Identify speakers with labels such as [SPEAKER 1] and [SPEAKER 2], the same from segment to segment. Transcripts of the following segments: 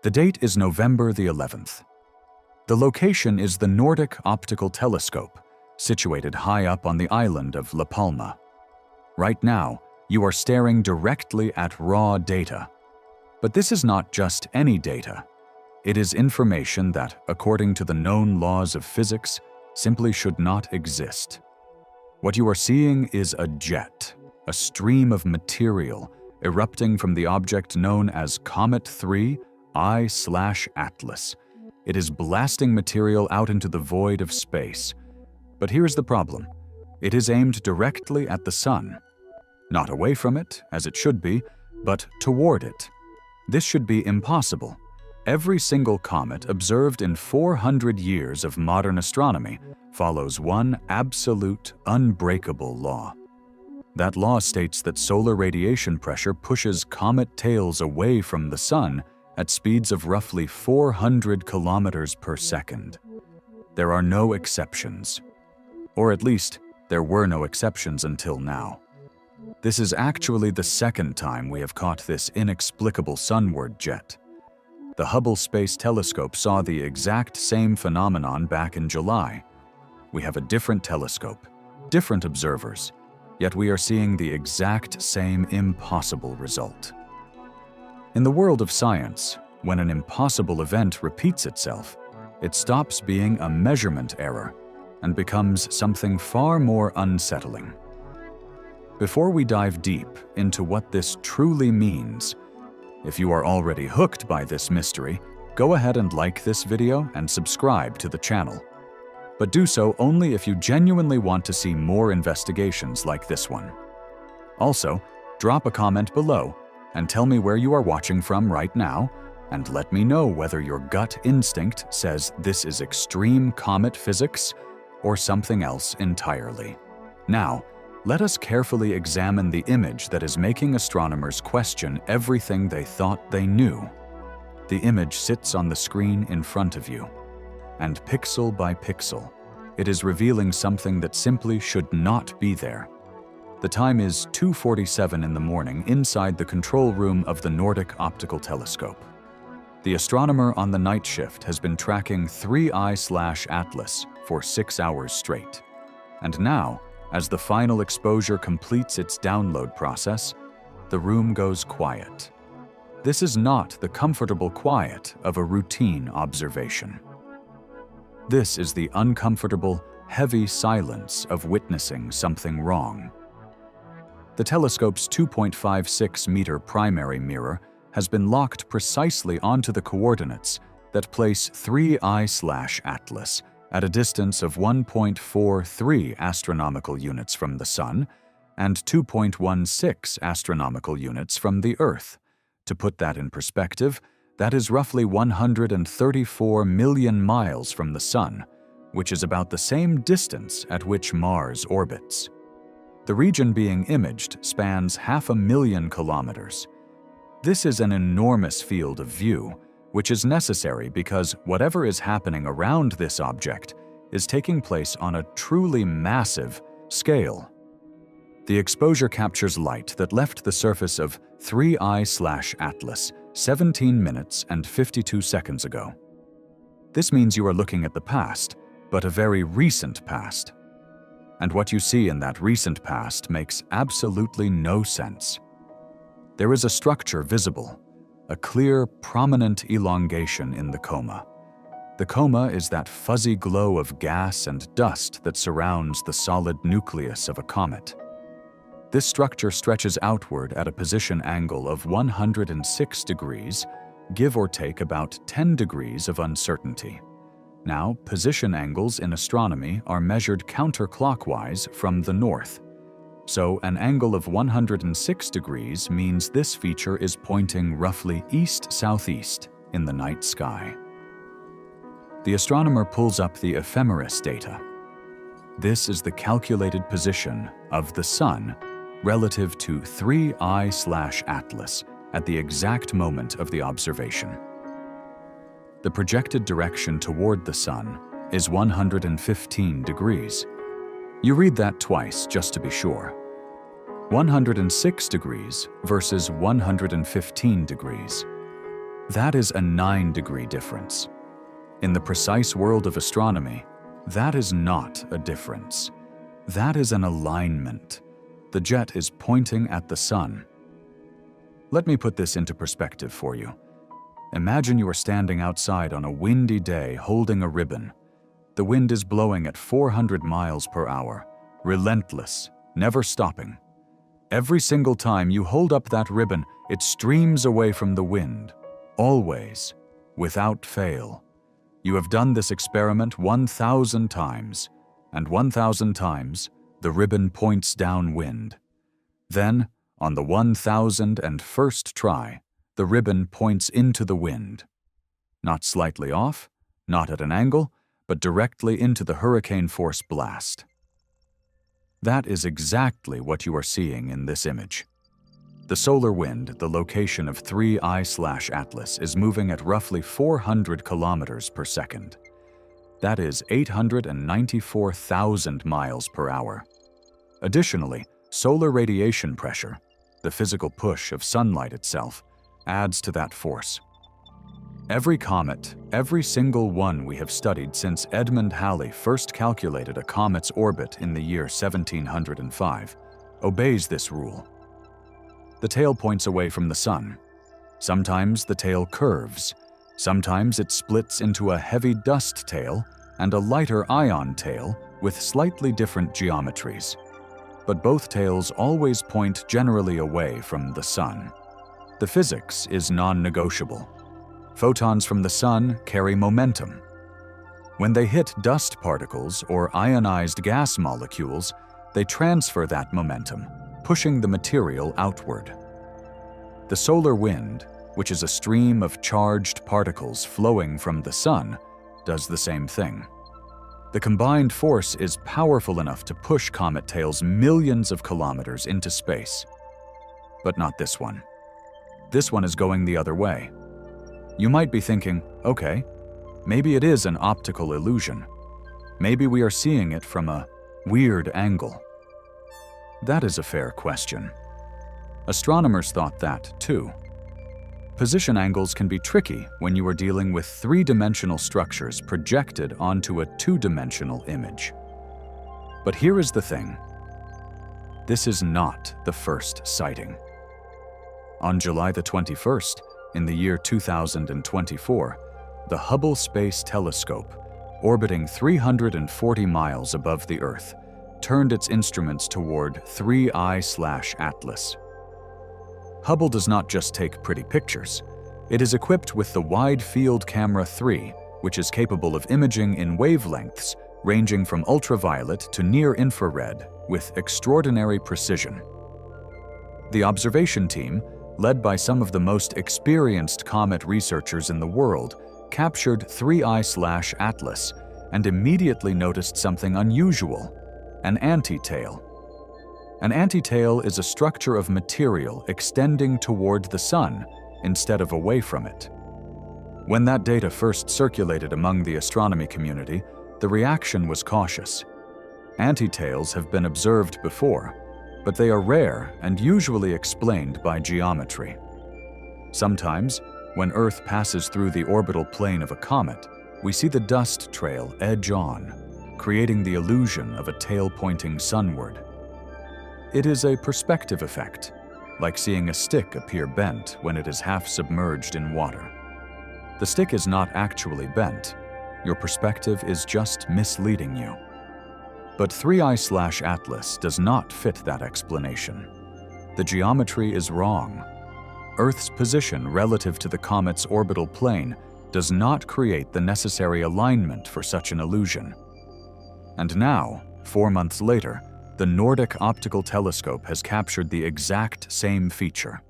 [SPEAKER 1] The date is November the 11th. The location is the Nordic Optical Telescope, situated high up on the island of La Palma. Right now, you are staring directly at raw data. But this is not just any data. It is information that, according to the known laws of physics, simply should not exist. What you are seeing is a jet, a stream of material erupting from the object known as Comet 3 I/Atlas. It is blasting material out into the void of space. But here's the problem. It is aimed directly at the sun. Not away from it, as it should be, but toward it. This should be impossible. Every single comet observed in 400 years of modern astronomy follows one absolute, unbreakable law. That law states that solar radiation pressure pushes comet tails away from the sun at speeds of roughly 400 kilometers per second. There are no exceptions. Or at least, there were no exceptions until now. This is actually the second time we have caught this inexplicable sunward jet. The Hubble Space Telescope saw the exact same phenomenon back in July. We have a different telescope, different observers, yet we are seeing the exact same impossible result. In the world of science, when an impossible event repeats itself, it stops being a measurement error and becomes something far more unsettling. Before we dive deep into what this truly means, if you are already hooked by this mystery, go ahead and like this video and subscribe to the channel. But do so only if you genuinely want to see more investigations like this one. Also, drop a comment below and tell me where you are watching from right now, and let me know whether your gut instinct says this is extreme comet physics or something else entirely. Now, let us carefully examine the image that is making astronomers question everything they thought they knew. The image sits on the screen in front of you, and pixel by pixel, it is revealing something that simply should not be there. The time is 2:47 in the morning inside the control room of the Nordic Optical Telescope. The astronomer on the night shift has been tracking 3 I/Atlas for 6 hours straight. And now, as the final exposure completes its download process, the room goes quiet. This is not the comfortable quiet of a routine observation. This is the uncomfortable, heavy silence of witnessing something wrong. The telescope's 2.56-meter primary mirror has been locked precisely onto the coordinates that place 3 I/Atlas at a distance of 1.43 astronomical units from the Sun and 2.16 astronomical units from the Earth. To put that in perspective, that is roughly 134 million miles from the Sun, which is about the same distance at which Mars orbits. The region being imaged spans 500,000 kilometers. This is an enormous field of view, which is necessary because whatever is happening around this object is taking place on a truly massive scale. The exposure captures light that left the surface of 3 I/Atlas 17 minutes and 52 seconds ago. This means you are looking at the past, but a very recent past. And what you see in that recent past makes absolutely no sense. There is a structure visible, a clear, prominent elongation in the coma. The coma is that fuzzy glow of gas and dust that surrounds the solid nucleus of a comet. This structure stretches outward at a position angle of 106 degrees, give or take about 10 degrees of uncertainty. Now, position angles in astronomy are measured counterclockwise from the north. So an angle of 106 degrees means this feature is pointing roughly east-southeast in the night sky. The astronomer pulls up the ephemeris data. This is the calculated position of the Sun relative to 3 I/Atlas at the exact moment of the observation. The projected direction toward the Sun is 115 degrees. You read that twice just to be sure. 106 degrees versus 115 degrees. That is a 9-degree difference. In the precise world of astronomy, that is not a difference. That is an alignment. The jet is pointing at the sun. Let me put this into perspective for you. Imagine you are standing outside on a windy day holding a ribbon. The wind is blowing at 400 miles per hour, relentless, never stopping. Every single time you hold up that ribbon, it streams away from the wind, always, without fail. You have done this experiment 1,000 times, and 1,000 times the ribbon points downwind. Then, on the 1,001st try, the ribbon points into the wind. Not slightly off, not at an angle, but directly into the hurricane force blast. That is exactly what you are seeing in this image. The solar wind, the location of 3I/Atlas, is moving at roughly 400 kilometers per second. That is 894,000 miles per hour. Additionally, solar radiation pressure, the physical push of sunlight itself, adds to that force. Every comet, every single one we have studied since Edmund Halley first calculated a comet's orbit in the year 1705, obeys this rule. The tail points away from the sun. Sometimes the tail curves. Sometimes it splits into a heavy dust tail and a lighter ion tail with slightly different geometries. But both tails always point generally away from the sun. The physics is non-negotiable. Photons from the sun carry momentum. When they hit dust particles or ionized gas molecules, they transfer that momentum, pushing the material outward. The solar wind, which is a stream of charged particles flowing from the sun, does the same thing. The combined force is powerful enough to push comet tails millions of kilometers into space. But not this one. This one is going the other way. You might be thinking, okay, maybe it is an optical illusion. Maybe we are seeing it from a weird angle. That is a fair question. Astronomers thought that, too. Position angles can be tricky when you are dealing with three-dimensional structures projected onto a two-dimensional image. But here is the thing. This is not the first sighting. On July the 21st, in the year 2024, the Hubble Space Telescope, orbiting 340 miles above the Earth, turned its instruments toward 3I/Atlas. Hubble does not just take pretty pictures. It is equipped with the Wide Field Camera 3, which is capable of imaging in wavelengths ranging from ultraviolet to near-infrared with extraordinary precision. The observation team, led by some of the most experienced comet researchers in the world, captured 3I/Atlas and immediately noticed something unusual: an antitail. An antitail is a structure of material extending toward the sun instead of away from it. When that data first circulated among the astronomy community, the reaction was cautious. Antitails have been observed before, but they are rare and usually explained by geometry. Sometimes, when Earth passes through the orbital plane of a comet, we see the dust trail edge on, creating the illusion of a tail pointing sunward. It is a perspective effect, like seeing a stick appear bent when it is half submerged in water. The stick is not actually bent. Your perspective is just misleading you. But 3I/Atlas does not fit that explanation. The geometry is wrong. Earth's position relative to the comet's orbital plane does not create the necessary alignment for such an illusion. And now, 4 months later, the Nordic Optical Telescope has captured the exact same feature.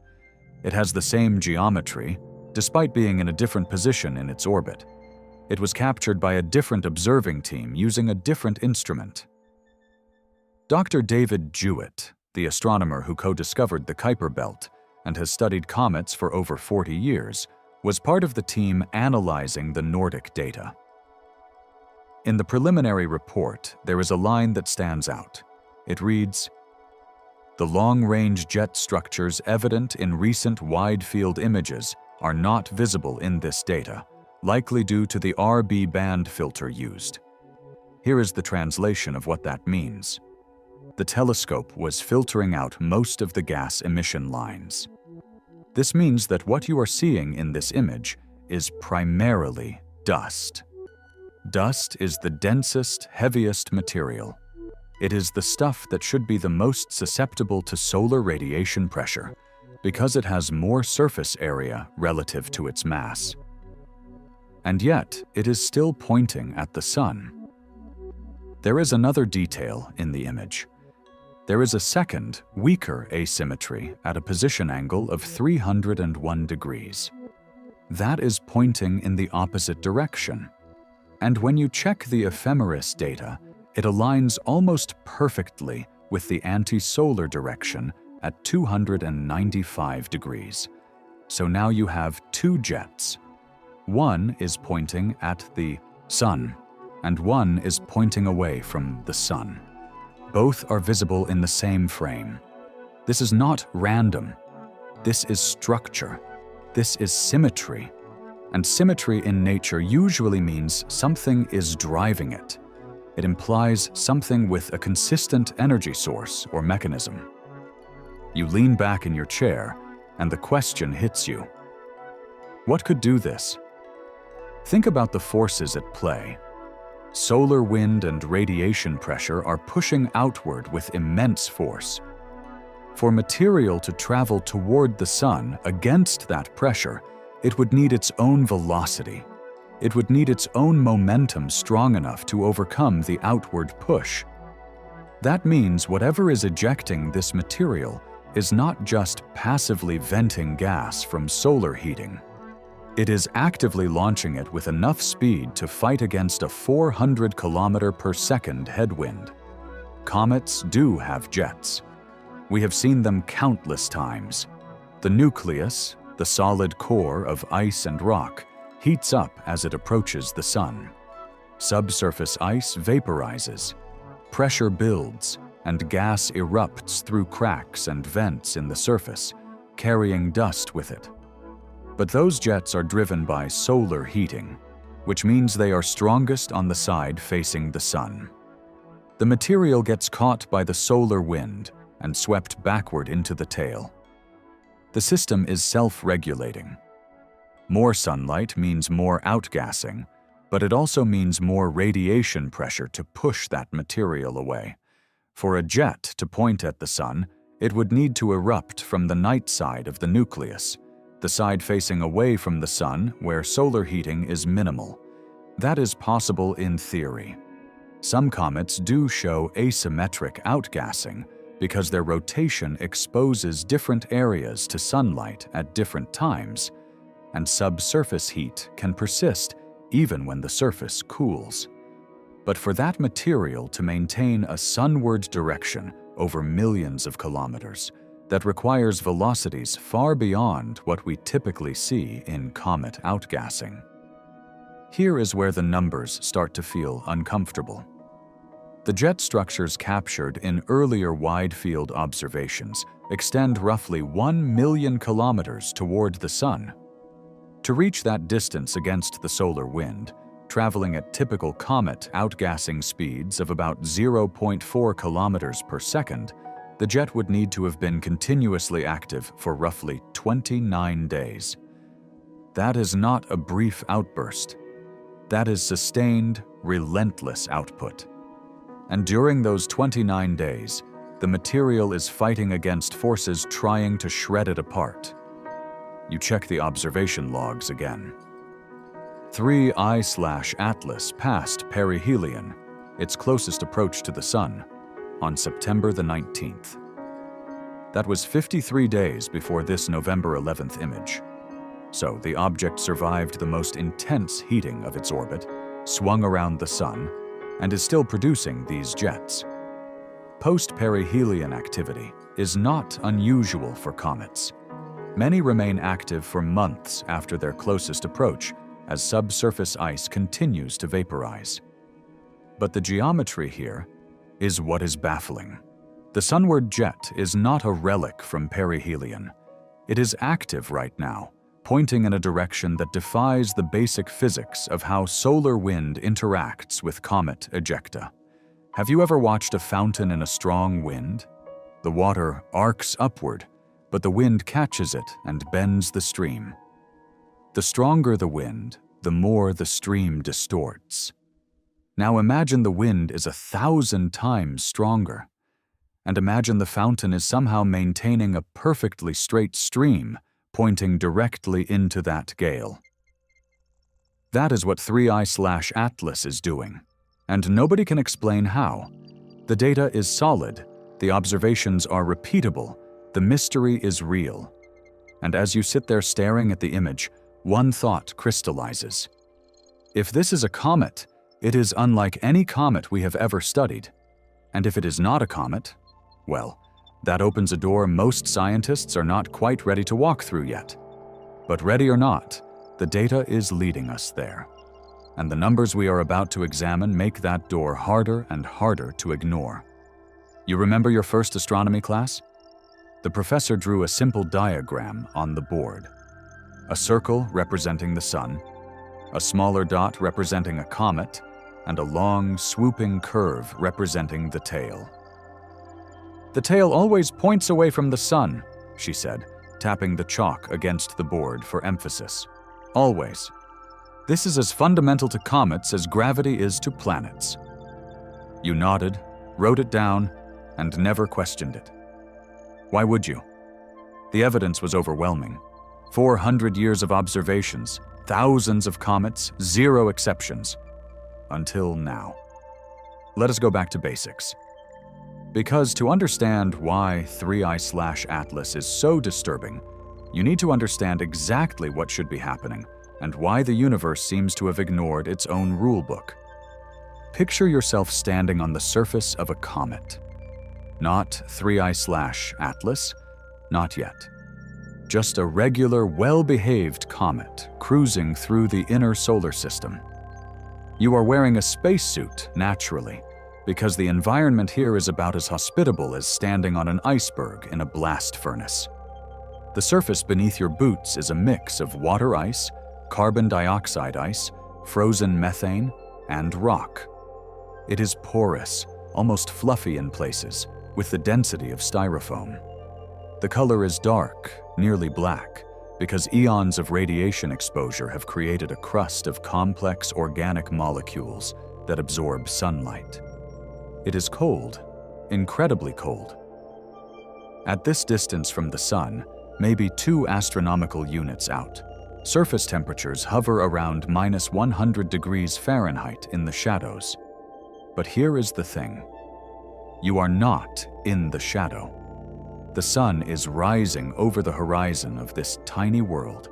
[SPEAKER 1] It has the same geometry, despite being in a different position in its orbit. It was captured by a different observing team using a different instrument. Dr. David Jewett, the astronomer who co-discovered the Kuiper Belt and has studied comets for over 40 years, was part of the team analyzing the Nordic data. In the preliminary report, there is a line that stands out. It reads, "The long-range jet structures evident in recent wide-field images are not visible in this data, likely due to the RB band filter used. Here is the translation of what that means. The telescope was filtering out most of the gas emission lines. This means that what you are seeing in this image is primarily dust. Dust is the densest, heaviest material. It is the stuff that should be the most susceptible to solar radiation pressure because it has more surface area relative to its mass. And yet, it is still pointing at the sun. There is another detail in the image. There is a second, weaker asymmetry at a position angle of 301 degrees. That is pointing in the opposite direction. And when you check the ephemeris data, it aligns almost perfectly with the anti-solar direction at 295 degrees. So now you have two jets. One is pointing at the sun, and one is pointing away from the sun. Both are visible in the same frame. This is not random. This is structure. This is symmetry. And symmetry in nature usually means something is driving it. It implies something with a consistent energy source or mechanism. You lean back in your chair, and the question hits you. What could do this? Think about the forces at play. Solar wind and radiation pressure are pushing outward with immense force. For material to travel toward the sun against that pressure, it would need its own velocity. It would need its own momentum strong enough to overcome the outward push. That means whatever is ejecting this material is not just passively venting gas from solar heating. It is actively launching it with enough speed to fight against a 400 km/s headwind. Comets do have jets. We have seen them countless times. The nucleus, the solid core of ice and rock, heats up as it approaches the sun. Subsurface ice vaporizes. Pressure builds, and gas erupts through cracks and vents in the surface, carrying dust with it. But those jets are driven by solar heating, which means they are strongest on the side facing the sun. The material gets caught by the solar wind and swept backward into the tail. The system is self-regulating. More sunlight means more outgassing, but it also means more radiation pressure to push that material away. For a jet to point at the sun, it would need to erupt from the night side of the nucleus, the side facing away from the sun where solar heating is minimal. That is possible in theory. Some comets do show asymmetric outgassing because their rotation exposes different areas to sunlight at different times, and subsurface heat can persist even when the surface cools. But for that material to maintain a sunward direction over millions of kilometers, that requires velocities far beyond what we typically see in comet outgassing. Here is where the numbers start to feel uncomfortable. The jet structures captured in earlier wide-field observations extend roughly 1 million kilometers toward the sun. To reach that distance against the solar wind, traveling at typical comet outgassing speeds of about 0.4 kilometers per second, the jet would need to have been continuously active for roughly 29 days. That is not a brief outburst. That is sustained, relentless output. And during those 29 days, the material is fighting against forces trying to shred it apart. You check the observation logs again. 3I/Atlas passed perihelion, its closest approach to the sun, on September the 19th. That was 53 days before this November 11th image. So the object survived the most intense heating of its orbit, swung around the sun, and is still producing these jets. Post-perihelion activity is not unusual for comets. Many remain active for months after their closest approach as subsurface ice continues to vaporize. But the geometry here is what is baffling. The sunward jet is not a relic from perihelion. It is active right now, pointing in a direction that defies the basic physics of how solar wind interacts with comet ejecta. Have you ever watched a fountain in a strong wind? The water arcs upward, but the wind catches it and bends the stream. The stronger the wind, the more the stream distorts. Now imagine the wind is 1,000 times stronger. And imagine the fountain is somehow maintaining a perfectly straight stream pointing directly into that gale. That is what 3I/Atlas is doing, and nobody can explain how. The data is solid, the observations are repeatable, the mystery is real. And as you sit there staring at the image, one thought crystallizes. If this is a comet, it is unlike any comet we have ever studied. And if it is not a comet, well, that opens a door most scientists are not quite ready to walk through yet. But ready or not, the data is leading us there. And the numbers we are about to examine make that door harder and harder to ignore. You remember your first astronomy class? The professor drew a simple diagram on the board. A circle representing the sun, a smaller dot representing a comet, and a long, swooping curve representing the tail. "The tail always points away from the sun," she said, tapping the chalk against the board for emphasis. "Always. This is as fundamental to comets as gravity is to planets." You nodded, wrote it down, and never questioned it. Why would you? The evidence was overwhelming. 400 years of observations, thousands of comets, 0 exceptions. Until now. Let us go back to basics. Because to understand why 3I/Atlas is so disturbing, you need to understand exactly what should be happening and why the universe seems to have ignored its own rulebook. Picture yourself standing on the surface of a comet. Not 3I/Atlas, not yet. Just a regular, well-behaved comet cruising through the inner solar system. You are wearing a spacesuit, naturally, because the environment here is about as hospitable as standing on an iceberg in a blast furnace. The surface beneath your boots is a mix of water ice, carbon dioxide ice, frozen methane, and rock. It is porous, almost fluffy in places, with the density of styrofoam. The color is dark, nearly black, because eons of radiation exposure have created a crust of complex organic molecules that absorb sunlight. It is cold, incredibly cold. At this distance from the sun, maybe 2 astronomical units out, surface temperatures hover around -100 degrees Fahrenheit in the shadows. But here is the thing. You are not in the shadow. The sun is rising over the horizon of this tiny world.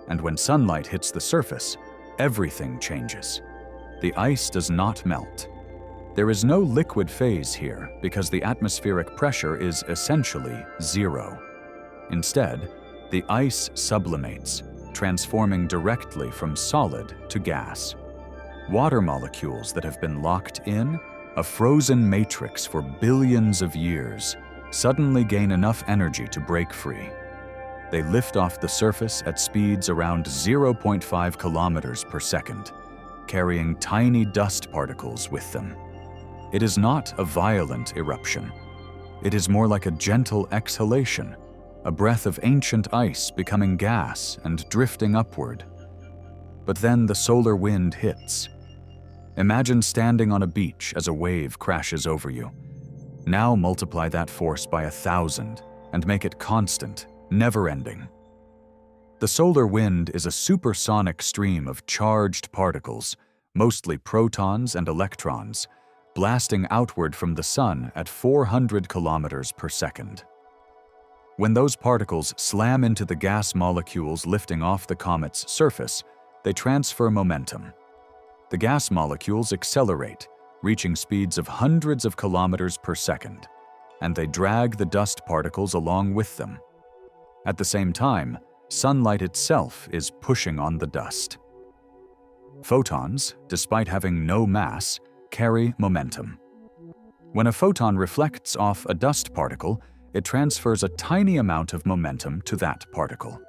[SPEAKER 1] And when sunlight hits the surface, everything changes. The ice does not melt. There is no liquid phase here because the atmospheric pressure is essentially 0. Instead, the ice sublimates, transforming directly from solid to gas. Water molecules that have been locked in, a frozen matrix for billions of years, suddenly gain enough energy to break free. They lift off the surface at speeds around 0.5 kilometers per second, carrying tiny dust particles with them. It is not a violent eruption. It is more like a gentle exhalation, a breath of ancient ice becoming gas and drifting upward. But then the solar wind hits. Imagine standing on a beach as a wave crashes over you. Now multiply that force by 1,000 and make it constant, never-ending. The solar wind is a supersonic stream of charged particles, mostly protons and electrons, blasting outward from the sun at 400 kilometers per second. When those particles slam into the gas molecules lifting off the comet's surface, they transfer momentum. The gas molecules accelerate, reaching speeds of hundreds of kilometers per second, and they drag the dust particles along with them. At the same time, sunlight itself is pushing on the dust. Photons, despite having no mass, carry momentum. When a photon reflects off a dust particle, it transfers a tiny amount of momentum to that particle.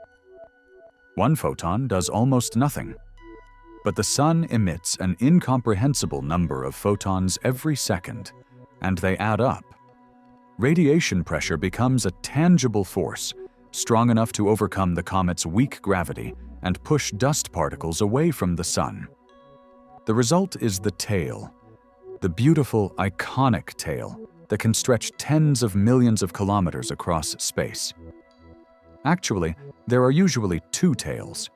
[SPEAKER 1] One photon does almost nothing. But the sun emits an incomprehensible number of photons every second, and they add up. Radiation pressure becomes a tangible force, strong enough to overcome the comet's weak gravity and push dust particles away from the sun. The result is the tail, the beautiful, iconic tail that can stretch tens of millions of kilometers across space. Actually, there are usually two tails.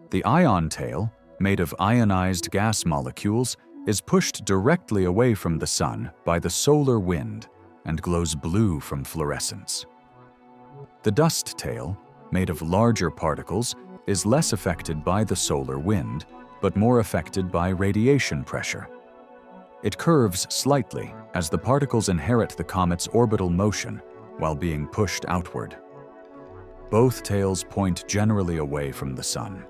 [SPEAKER 1] The ion tail, made of ionized gas molecules, is pushed directly away from the sun by the solar wind and glows blue from fluorescence. The dust tail, made of larger particles, is less affected by the solar wind, but more affected by radiation pressure. It curves slightly as the particles inherit the comet's orbital motion while being pushed outward. Both tails point generally away from the sun.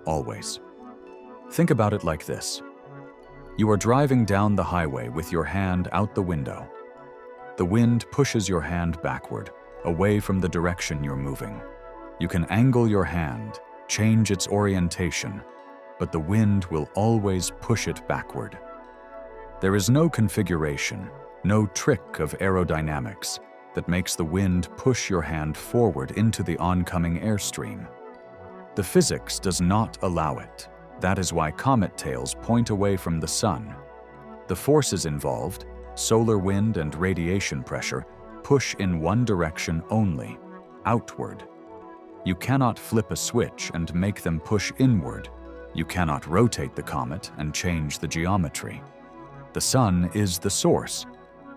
[SPEAKER 1] Always. Think about it like this. You are driving down the highway with your hand out the window. The wind pushes your hand backward, away from the direction you're moving. You can angle your hand, change its orientation, but the wind will always push it backward. There is no configuration, no trick of aerodynamics that makes the wind push your hand forward into the oncoming airstream. The physics does not allow it. That is why comet tails point away from the sun. The forces involved, solar wind and radiation pressure, push in one direction only, outward. You cannot flip a switch and make them push inward. You cannot rotate the comet and change the geometry. The sun is the source,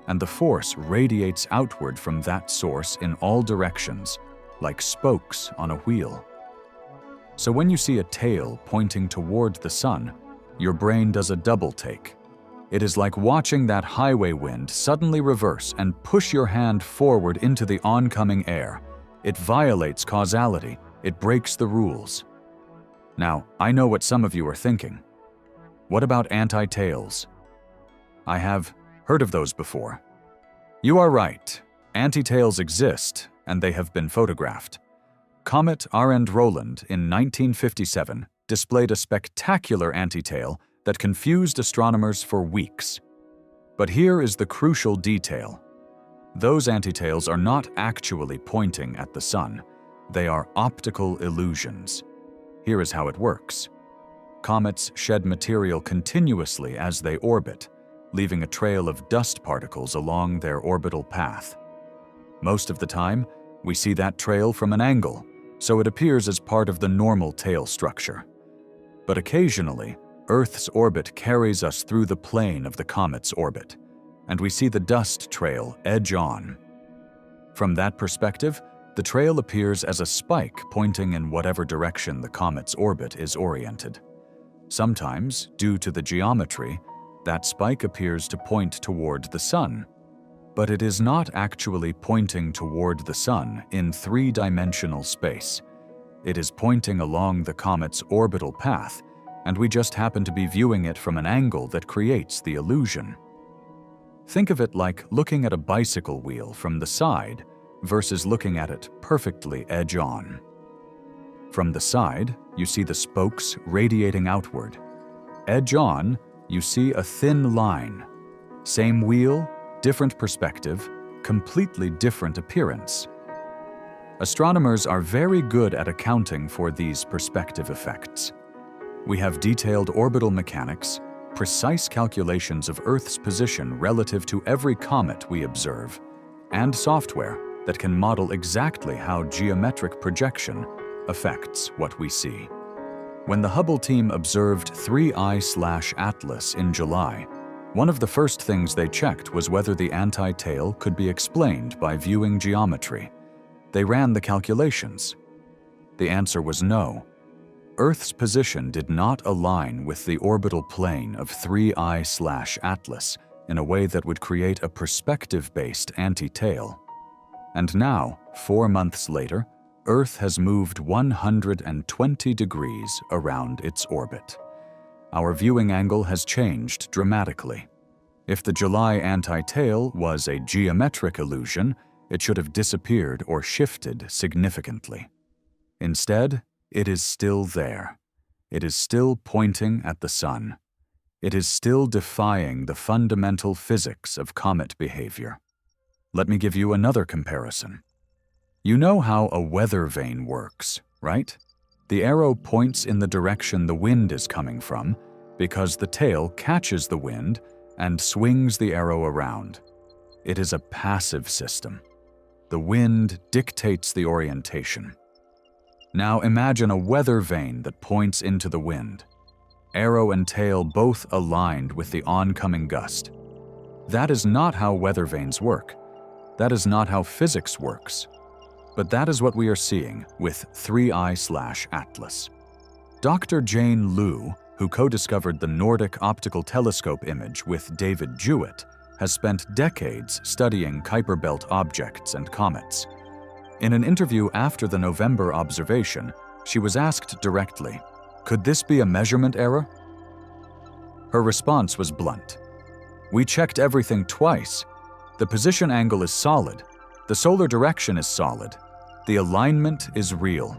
[SPEAKER 1] and the force radiates outward from that source in all directions, like spokes on a wheel. So when you see a tail pointing toward the sun, your brain does a double take. It is like watching that highway wind suddenly reverse and push your hand forward into the oncoming air. It violates causality. It breaks the rules. Now, I know what some of you are thinking. What about anti-tails? I have heard of those before. You are right. Anti-tails exist, and they have been photographed. Comet R. and Roland in 1957 displayed a spectacular anti-tail that confused astronomers for weeks. But here is the crucial detail. Those anti-tails are not actually pointing at the sun. They are optical illusions. Here is how it works. Comets shed material continuously as they orbit, leaving a trail of dust particles along their orbital path. Most of the time, we see that trail from an angle, so it appears as part of the normal tail structure. But occasionally, Earth's orbit carries us through the plane of the comet's orbit, and we see the dust trail edge on. From that perspective, the trail appears as a spike pointing in whatever direction the comet's orbit is oriented. Sometimes, due to the geometry, that spike appears to point toward the sun. But it is not actually pointing toward the sun in three-dimensional space. It is pointing along the comet's orbital path, and we just happen to be viewing it from an angle that creates the illusion. Think of it like looking at a bicycle wheel from the side versus looking at it perfectly edge-on. From the side, you see the spokes radiating outward. Edge-on, you see a thin line. Same wheel, different perspective, completely different appearance. Astronomers are very good at accounting for these perspective effects. We have detailed orbital mechanics, precise calculations of Earth's position relative to every comet we observe, and software that can model exactly how geometric projection affects what we see. When the Hubble team observed 3I/Atlas in July, one of the first things they checked was whether the anti-tail could be explained by viewing geometry. They ran the calculations. The answer was no. Earth's position did not align with the orbital plane of 3I/Atlas in a way that would create a perspective-based anti-tail. And now, 4 months later, Earth has moved 120 degrees around its orbit. Our viewing angle has changed dramatically. If the July anti-tail was a geometric illusion, it should have disappeared or shifted significantly. Instead, It is still there. It is still pointing at the sun. It is still defying the fundamental physics of comet behavior. Let me give you another comparison. You know how a weather vane works, right? The arrow points in the direction the wind is coming from because the tail catches the wind and swings the arrow around. It is a passive system. The wind dictates the orientation. Now imagine a weather vane that points into the wind. Arrow and tail both aligned with the oncoming gust. That is not how weather vanes work. That is not how physics works. But that is what we are seeing with 3I/Atlas. Dr. Jane Liu, who co-discovered the Nordic optical telescope image with David Jewett, has spent decades studying Kuiper belt objects and comets. In an interview after the November observation, she was asked directly, "Could this be a measurement error?" Her response was blunt. "We checked everything twice. The position angle is solid. The solar direction is solid. The alignment is real."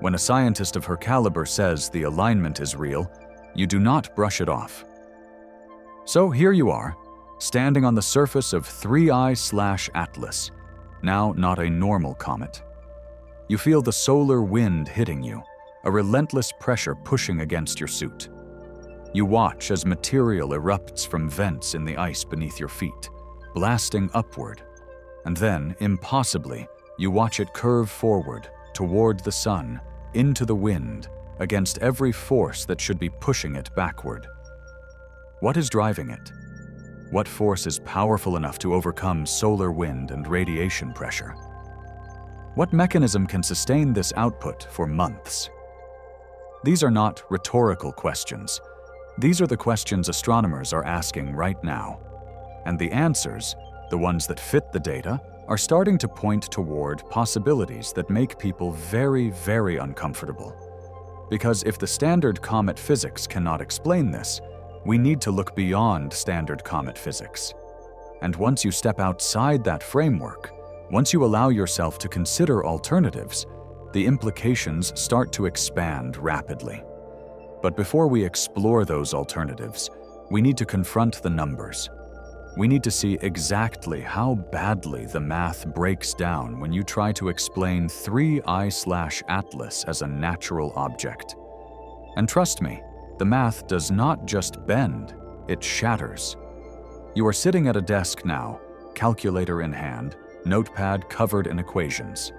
[SPEAKER 1] When a scientist of her caliber says the alignment is real, you do not brush it off. So here you are, standing on the surface of 3I/Atlas, now not a normal comet. You feel the solar wind hitting you, a relentless pressure pushing against your suit. You watch as material erupts from vents in the ice beneath your feet, blasting upward, and then, impossibly, you watch it curve forward, toward the sun, into the wind, against every force that should be pushing it backward. What is driving it? What force is powerful enough to overcome solar wind and radiation pressure? What mechanism can sustain this output for months? These are not rhetorical questions. These are the questions astronomers are asking right now. And the answers, the ones that fit the data, are starting to point toward possibilities that make people very, very uncomfortable. Because if the standard comet physics cannot explain this, we need to look beyond standard comet physics. And once you step outside that framework, once you allow yourself to consider alternatives, the implications start to expand rapidly. But before we explore those alternatives, we need to confront the numbers. We need to see exactly how badly the math breaks down when you try to explain 3I/Atlas as a natural object. And trust me, the math does not just bend, it shatters. You are sitting at a desk now, calculator in hand, notepad covered in equations.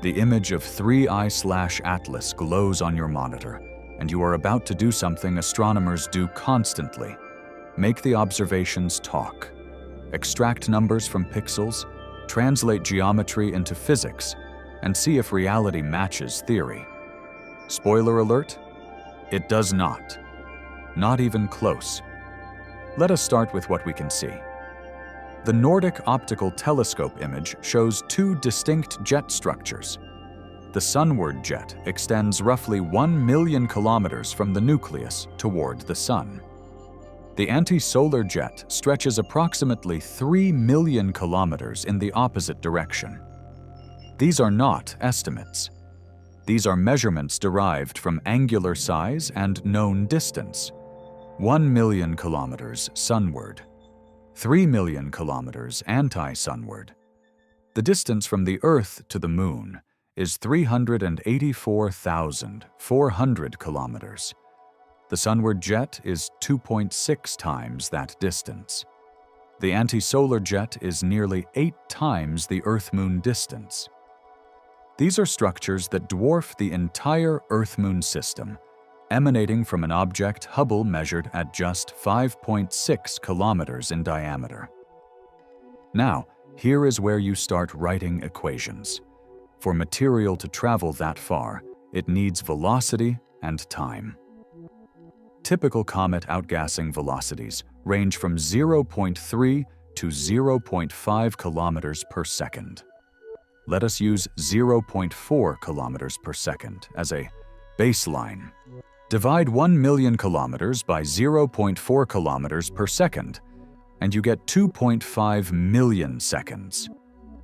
[SPEAKER 1] The image of 3I/Atlas glows on your monitor, and you are about to do something astronomers do constantly. Make the observations talk. Extract numbers from pixels, translate geometry into physics, and see if reality matches theory. Spoiler alert, it does not. Not even close. Let us start with what we can see. The Nordic optical telescope image shows two distinct jet structures. The sunward jet extends roughly 1 million kilometers from the nucleus toward the sun. The anti-solar jet stretches approximately 3 million kilometers in the opposite direction. These are not estimates. These are measurements derived from angular size and known distance. 1 million kilometers sunward, 3 million kilometers anti-sunward. The distance from the Earth to the Moon is 384,400 kilometers. The sunward jet is 2.6 times that distance. The anti-solar jet is nearly 8 times the Earth-Moon distance. These are structures that dwarf the entire Earth-Moon system, emanating from an object Hubble measured at just 5.6 kilometers in diameter. Now, here is where you start writing equations. For material to travel that far, it needs velocity and time. Typical comet outgassing velocities range from 0.3 to 0.5 kilometers per second. Let us use 0.4 kilometers per second as a baseline. Divide 1 million kilometers by 0.4 kilometers per second, and you get 2.5 million seconds.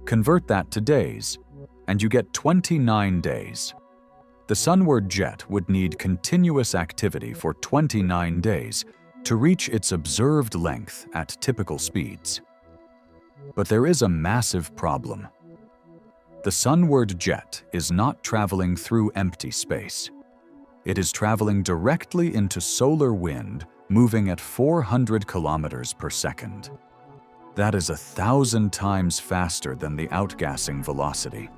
[SPEAKER 1] Convert that to days, and you get 29 days. The sunward jet would need continuous activity for 29 days to reach its observed length at typical speeds. But there is a massive problem. The sunward jet is not traveling through empty space. It is traveling directly into solar wind, moving at 400 kilometers per second. That is 1,000 times faster than the outgassing velocity.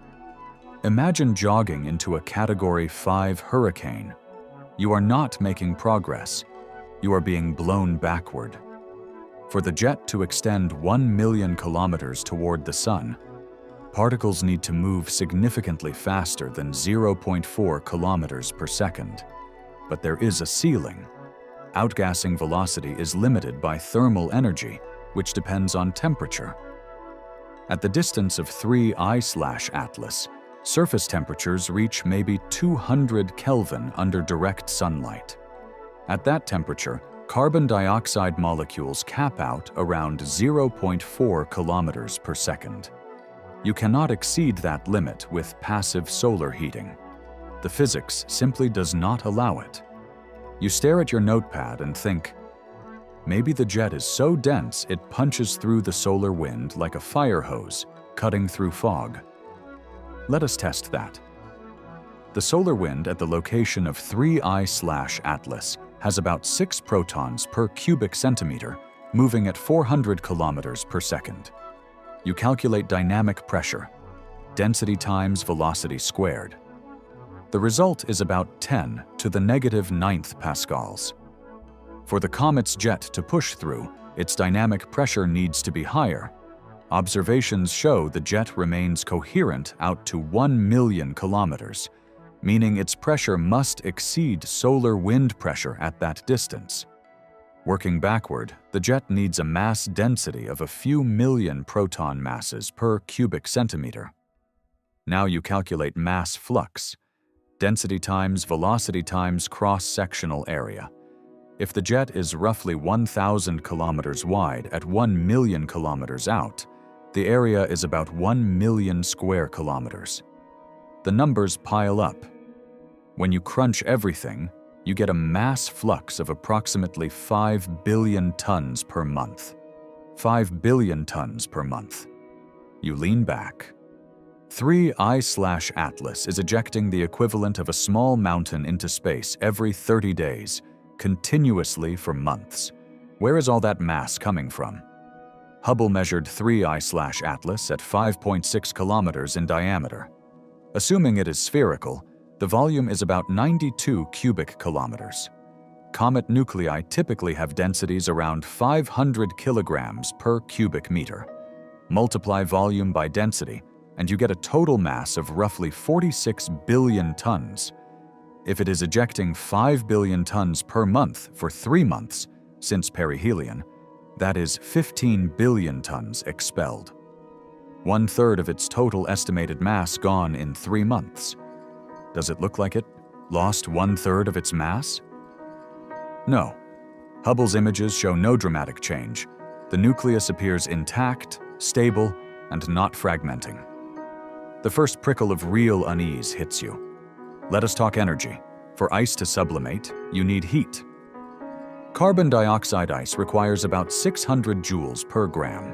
[SPEAKER 1] Imagine jogging into a Category 5 hurricane. You are not making progress. You are being blown backward. For the jet to extend 1 million kilometers toward the sun, particles need to move significantly faster than 0.4 kilometers per second. But there is a ceiling. Outgassing velocity is limited by thermal energy, which depends on temperature. At the distance of 3I/Atlas, surface temperatures reach maybe 200 Kelvin under direct sunlight. At that temperature, carbon dioxide molecules cap out around 0.4 kilometers per second. You cannot exceed that limit with passive solar heating. The physics simply does not allow it. You stare at your notepad and think, maybe the jet is so dense it punches through the solar wind like a fire hose, cutting through fog. Let us test that. The solar wind at the location of 3I/Atlas has about 6 protons per cubic centimeter, moving at 400 kilometers per second. You calculate dynamic pressure, density times velocity squared. The result is about 10 to the -9th pascals. For the comet's jet to push through, its dynamic pressure needs to be higher. Observations show the jet remains coherent out to 1 million kilometers, meaning its pressure must exceed solar wind pressure at that distance. Working backward, the jet needs a mass density of a few million proton masses per cubic centimeter. Now you calculate mass flux, density times velocity times cross-sectional area. If the jet is roughly 1,000 kilometers wide at 1 million kilometers out, the area is about 1 million square kilometers. The numbers pile up. When you crunch everything, you get a mass flux of approximately 5 billion tons per month. 5 billion tons per month. You lean back. 3I/Atlas is ejecting the equivalent of a small mountain into space every 30 days, continuously for months. Where is all that mass coming from? Hubble measured 3I/Atlas at 5.6 kilometers in diameter. Assuming it is spherical, the volume is about 92 cubic kilometers. Comet nuclei typically have densities around 500 kilograms per cubic meter. Multiply volume by density, and you get a total mass of roughly 46 billion tons. If it is ejecting 5 billion tons per month for 3 months, since perihelion, that is 15 billion tons expelled. 1/3 of its total estimated mass gone in 3 months. Does it look like it lost 1/3 of its mass? No. Hubble's images show no dramatic change. The nucleus appears intact, stable, and not fragmenting. The first prickle of real unease hits you. Let us talk energy. For ice to sublimate, you need heat. Carbon dioxide ice requires about 600 joules per gram.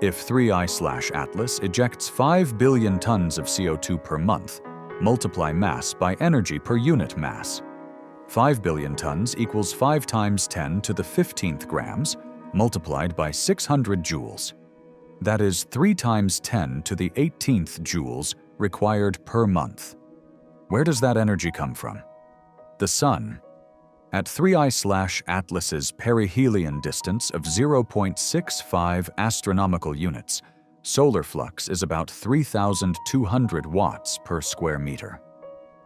[SPEAKER 1] If 3I/Atlas ejects 5 billion tons of CO2 per month, multiply mass by energy per unit mass. 5 billion tons equals 5 times 10 to the 15th grams, multiplied by 600 joules. That is 3 times 10 to the 18th joules required per month. Where does that energy come from? The sun. At 3I/Atlas's perihelion distance of 0.65 astronomical units, solar flux is about 3,200 watts per square meter.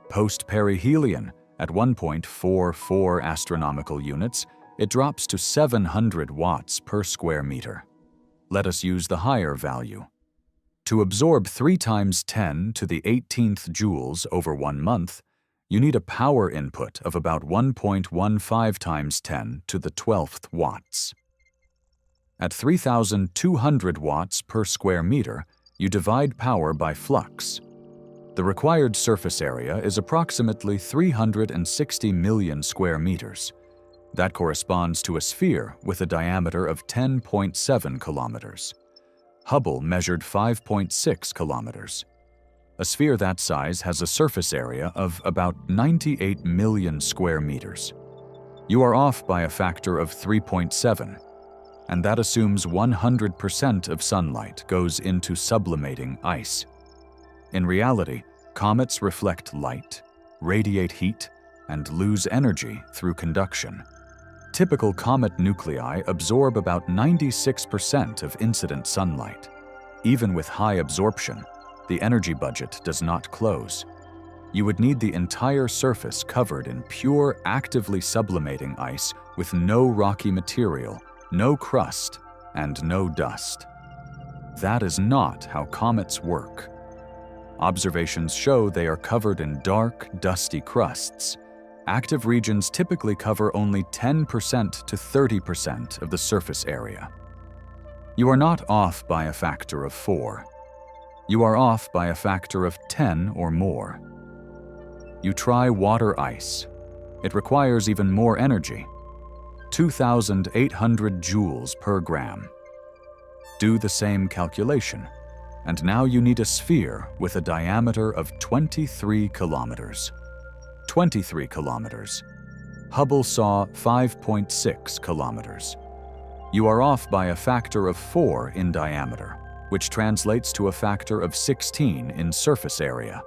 [SPEAKER 1] Post-perihelion, at 1.44 astronomical units, it drops to 700 watts per square meter. Let us use the higher value. To absorb 3 times 10 to the 18th joules over 1 month, you need a power input of about 1.15 times 10 to the 12th watts. At 3,200 watts per square meter, you divide power by flux. The required surface area is approximately 360 million square meters. That corresponds to a sphere with a diameter of 10.7 kilometers. Hubble measured 5.6 kilometers. A sphere that size has a surface area of about 98 million square meters. You are off by a factor of 3.7, and that assumes 100% of sunlight goes into sublimating ice. In reality, comets reflect light, radiate heat, and lose energy through conduction. Typical comet nuclei absorb about 96% of incident sunlight. Even with high absorption, the energy budget does not close. You would need the entire surface covered in pure, actively sublimating ice with no rocky material, no crust, and no dust. That is not how comets work. Observations show they are covered in dark, dusty crusts. Active regions typically cover only 10% to 30% of the surface area. You are not off by a factor of 4. You are off by a factor of 10 or more. You try water ice. It requires even more energy, 2,800 joules per gram. Do the same calculation, and now you need a sphere with a diameter of 23 kilometers. 23 kilometers. Hubble saw 5.6 kilometers. You are off by a factor of 4 in diameter, which translates to a factor of 16 in surface area.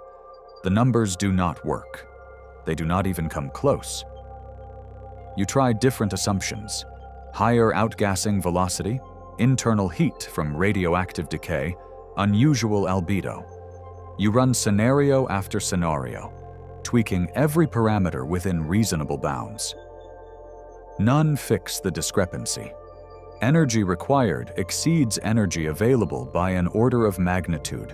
[SPEAKER 1] The numbers do not work. They do not even come close. You try different assumptions: higher outgassing velocity, internal heat from radioactive decay, unusual albedo. You run scenario after scenario, tweaking every parameter within reasonable bounds. None fix the discrepancy. Energy required exceeds energy available by an order of magnitude.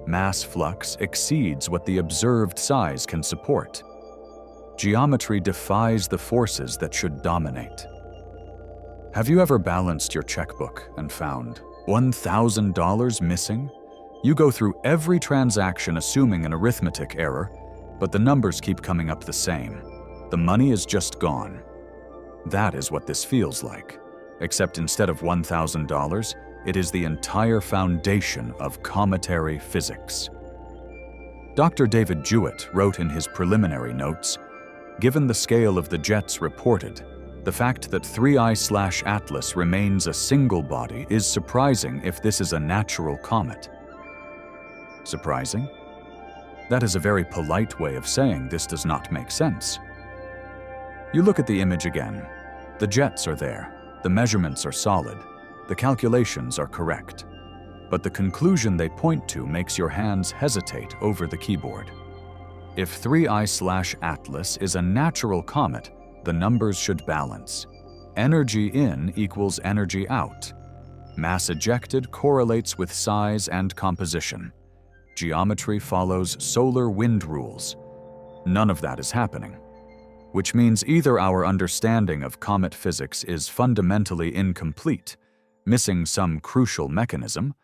[SPEAKER 1] Mass flux exceeds what the observed size can support. Geometry defies the forces that should dominate. Have you ever balanced your checkbook and found $1,000 missing? You go through every transaction assuming an arithmetic error, but the numbers keep coming up the same. The money is just gone. That is what this feels like, except instead of $1,000, it is the entire foundation of cometary physics. Dr. David Jewett wrote in his preliminary notes, "Given the scale of the jets reported, the fact that 3I/Atlas remains a single body is surprising if this is a natural comet." Surprising? That is a very polite way of saying this does not make sense. You look at the image again. The jets are there, the measurements are solid, the calculations are correct. But the conclusion they point to makes your hands hesitate over the keyboard. If 3I/Atlas is a natural comet, the numbers should balance. Energy in equals energy out. Mass ejected correlates with size and composition. Geometry follows solar wind rules. None of that is happening, which means either our understanding of comet physics is fundamentally incomplete, missing some crucial mechanism,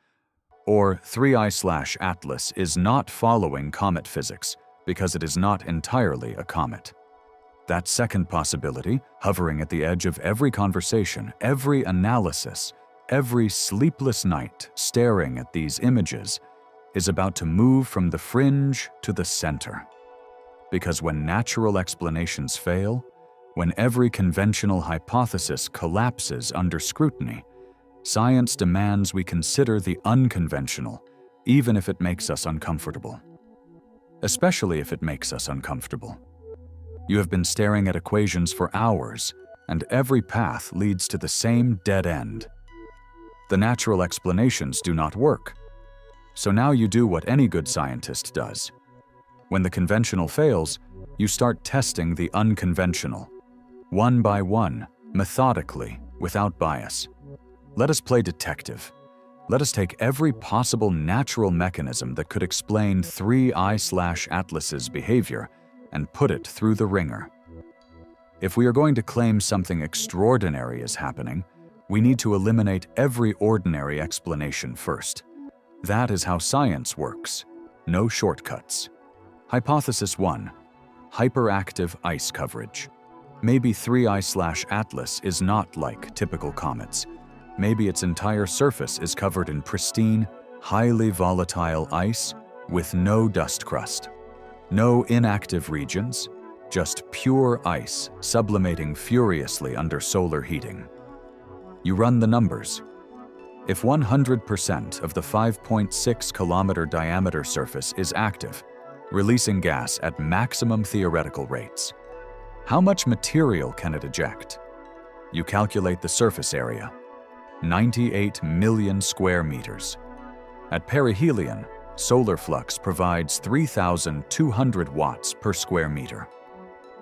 [SPEAKER 1] or 3I/Atlas is not following comet physics because it is not entirely a comet. That second possibility, hovering at the edge of every conversation, every analysis, every sleepless night staring at these images, is about to move from the fringe to the center. Because when natural explanations fail, when every conventional hypothesis collapses under scrutiny, science demands we consider the unconventional, even if it makes us uncomfortable. Especially if it makes us uncomfortable. You have been staring at equations for hours, and every path leads to the same dead end. The natural explanations do not work. So now you do what any good scientist does. When the conventional fails, you start testing the unconventional. One by one, methodically, without bias. Let us play detective. Let us take every possible natural mechanism that could explain 3I/Atlas's behavior and put it through the ringer. If we are going to claim something extraordinary is happening, we need to eliminate every ordinary explanation first. That is how science works. No shortcuts. Hypothesis 1. Hyperactive ice coverage. Maybe 3I/Atlas is not like typical comets. Maybe its entire surface is covered in pristine, highly volatile ice with no dust crust. No inactive regions, just pure ice sublimating furiously under solar heating. You run the numbers. If 100% of the 5.6-kilometer diameter surface is active, releasing gas at maximum theoretical rates, how much material can it eject? You calculate the surface area, 98 million square meters. At perihelion, solar flux provides 3,200 watts per square meter.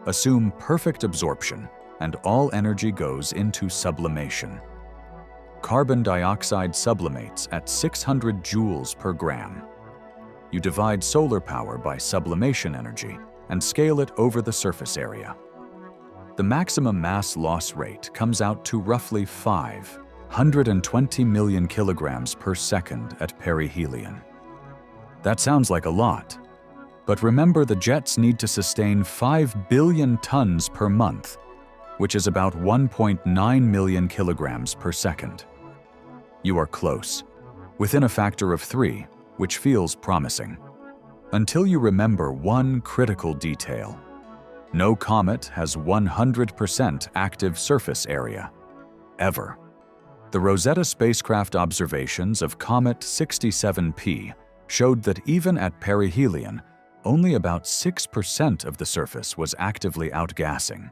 [SPEAKER 1] Assume perfect absorption, and all energy goes into sublimation. Carbon dioxide sublimates at 600 joules per gram. You divide solar power by sublimation energy and scale it over the surface area. The maximum mass loss rate comes out to roughly 520 million kilograms per second at perihelion. That sounds like a lot, but remember the jets need to sustain 5 billion tons per month, which is about 1.9 million kilograms per second. You are close, within a factor of 3, which feels promising. Until you remember one critical detail. No comet has 100% active surface area, ever. The Rosetta spacecraft observations of Comet 67P showed that even at perihelion, only about 6% of the surface was actively outgassing.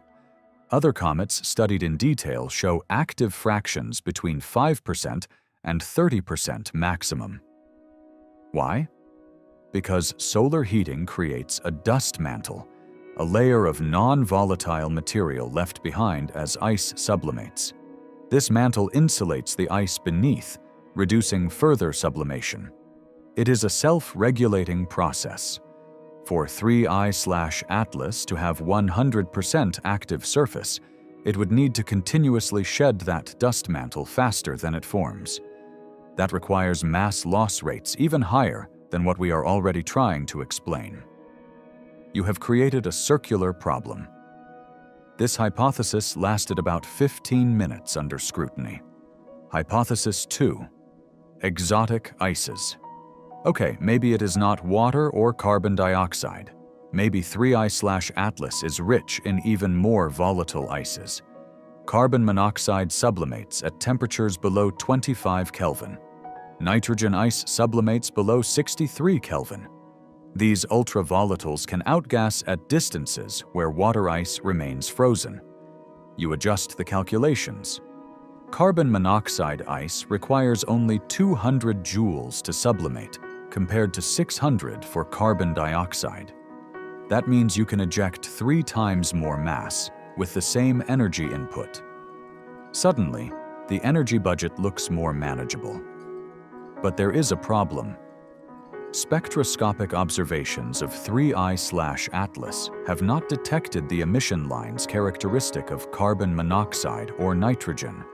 [SPEAKER 1] Other comets studied in detail show active fractions between 5% and 30% maximum. Why? Because solar heating creates a dust mantle, a layer of non-volatile material left behind as ice sublimates. This mantle insulates the ice beneath, reducing further sublimation. It is a self-regulating process. For 3I/Atlas to have 100% active surface, it would need to continuously shed that dust mantle faster than it forms. That requires mass loss rates even higher than what we are already trying to explain. You have created a circular problem. This hypothesis lasted about 15 minutes under scrutiny. Hypothesis 2. Exotic ices. Okay, maybe it is not water or carbon dioxide. Maybe 3I/Atlas is rich in even more volatile ices. Carbon monoxide sublimates at temperatures below 25 Kelvin. Nitrogen ice sublimates below 63 Kelvin. These ultravolatiles can outgas at distances where water ice remains frozen. You adjust the calculations. Carbon monoxide ice requires only 200 joules to sublimate, compared to 600 for carbon dioxide. That means you can eject 3 times more mass with the same energy input. Suddenly, the energy budget looks more manageable. But there is a problem. Spectroscopic observations of 3I/Atlas have not detected the emission lines characteristic of carbon monoxide or nitrogen.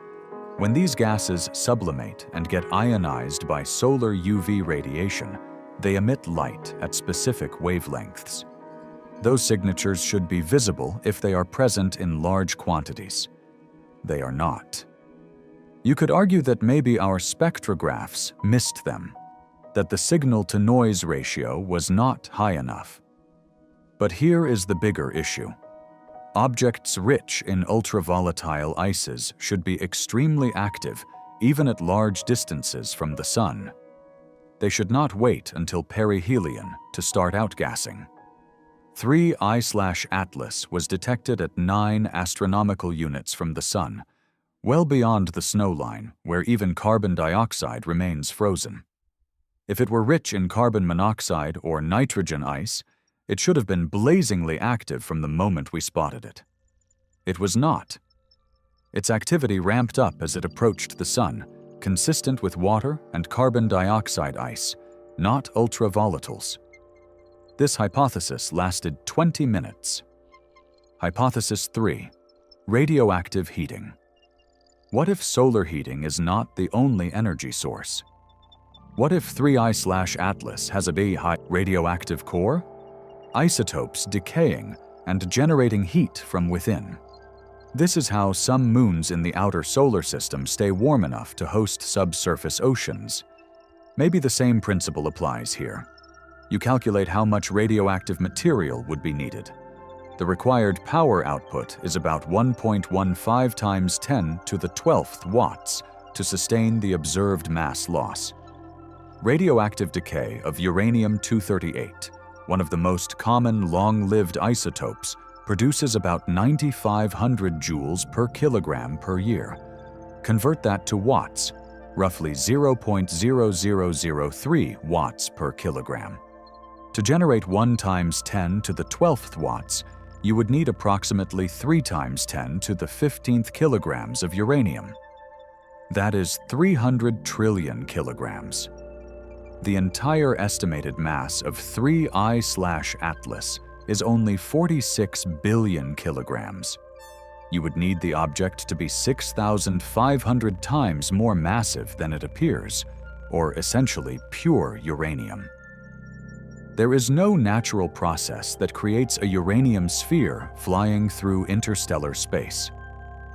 [SPEAKER 1] When these gases sublimate and get ionized by solar UV radiation, they emit light at specific wavelengths. Those signatures should be visible if they are present in large quantities. They are not. You could argue that maybe our spectrographs missed them, that the signal-to-noise ratio was not high enough. But here is the bigger issue. Objects rich in ultravolatile ices should be extremely active, even at large distances from the Sun. They should not wait until perihelion to start outgassing. 3I/Atlas was detected at 9 astronomical units from the Sun, well beyond the snowline, where even carbon dioxide remains frozen. If it were rich in carbon monoxide or nitrogen ice, it should have been blazingly active from the moment we spotted it. It was not. Its activity ramped up as it approached the Sun, consistent with water and carbon dioxide ice, not ultravolatiles. This hypothesis lasted 20 minutes. Hypothesis 3. Radioactive heating. What if solar heating is not the only energy source? What if 3I/Atlas has a very high radioactive core? Isotopes decaying and generating heat from within. This is how some moons in the outer solar system stay warm enough to host subsurface oceans. Maybe the same principle applies here. You calculate how much radioactive material would be needed. The required power output is about 1.15 times 10 to the 12th watts to sustain the observed mass loss. Radioactive decay of uranium-238, one of the most common long-lived isotopes, produces about 9,500 joules per kilogram per year. Convert that to watts, roughly 0.0003 watts per kilogram. To generate 1 times 10 to the 12th watts, you would need approximately 3 times 10 to the 15th kilograms of uranium. That is 300 trillion kilograms. The entire estimated mass of 3I/Atlas is only 46 billion kilograms. You would need the object to be 6,500 times more massive than it appears, or essentially pure uranium. There is no natural process that creates a uranium sphere flying through interstellar space.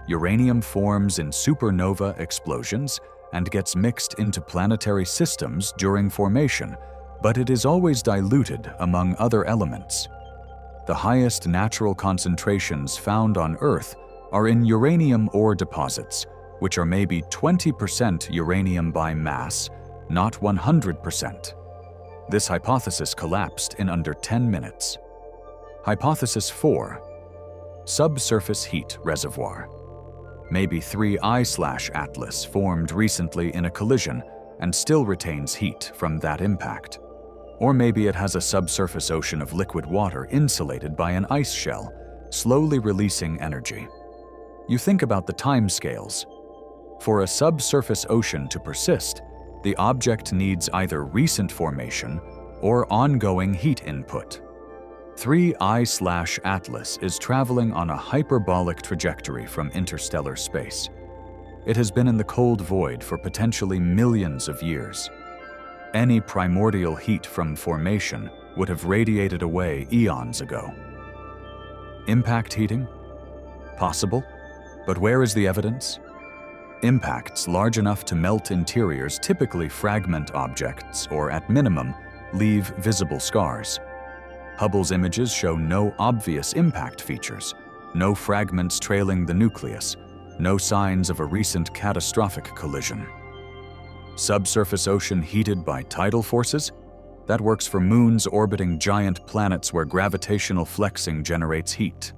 [SPEAKER 1] Uranium forms in supernova explosions and gets mixed into planetary systems during formation, but it is always diluted among other elements. The highest natural concentrations found on Earth are in uranium ore deposits, which are maybe 20% uranium by mass, not 100%. This hypothesis collapsed in under 10 minutes. Hypothesis 4. Subsurface heat reservoir. Maybe 3I/Atlas formed recently in a collision and still retains heat from that impact. Or maybe it has a subsurface ocean of liquid water insulated by an ice shell, slowly releasing energy. You think about the timescales. For a subsurface ocean to persist, the object needs either recent formation or ongoing heat input. 3I/Atlas is traveling on a hyperbolic trajectory from interstellar space. It has been in the cold void for potentially millions of years. Any primordial heat from formation would have radiated away eons ago. Impact heating? Possible, but where is the evidence? Impacts large enough to melt interiors typically fragment objects or, at minimum, leave visible scars. Hubble's images show no obvious impact features, no fragments trailing the nucleus, no signs of a recent catastrophic collision. Subsurface ocean heated by tidal forces? That works for moons orbiting giant planets where gravitational flexing generates heat.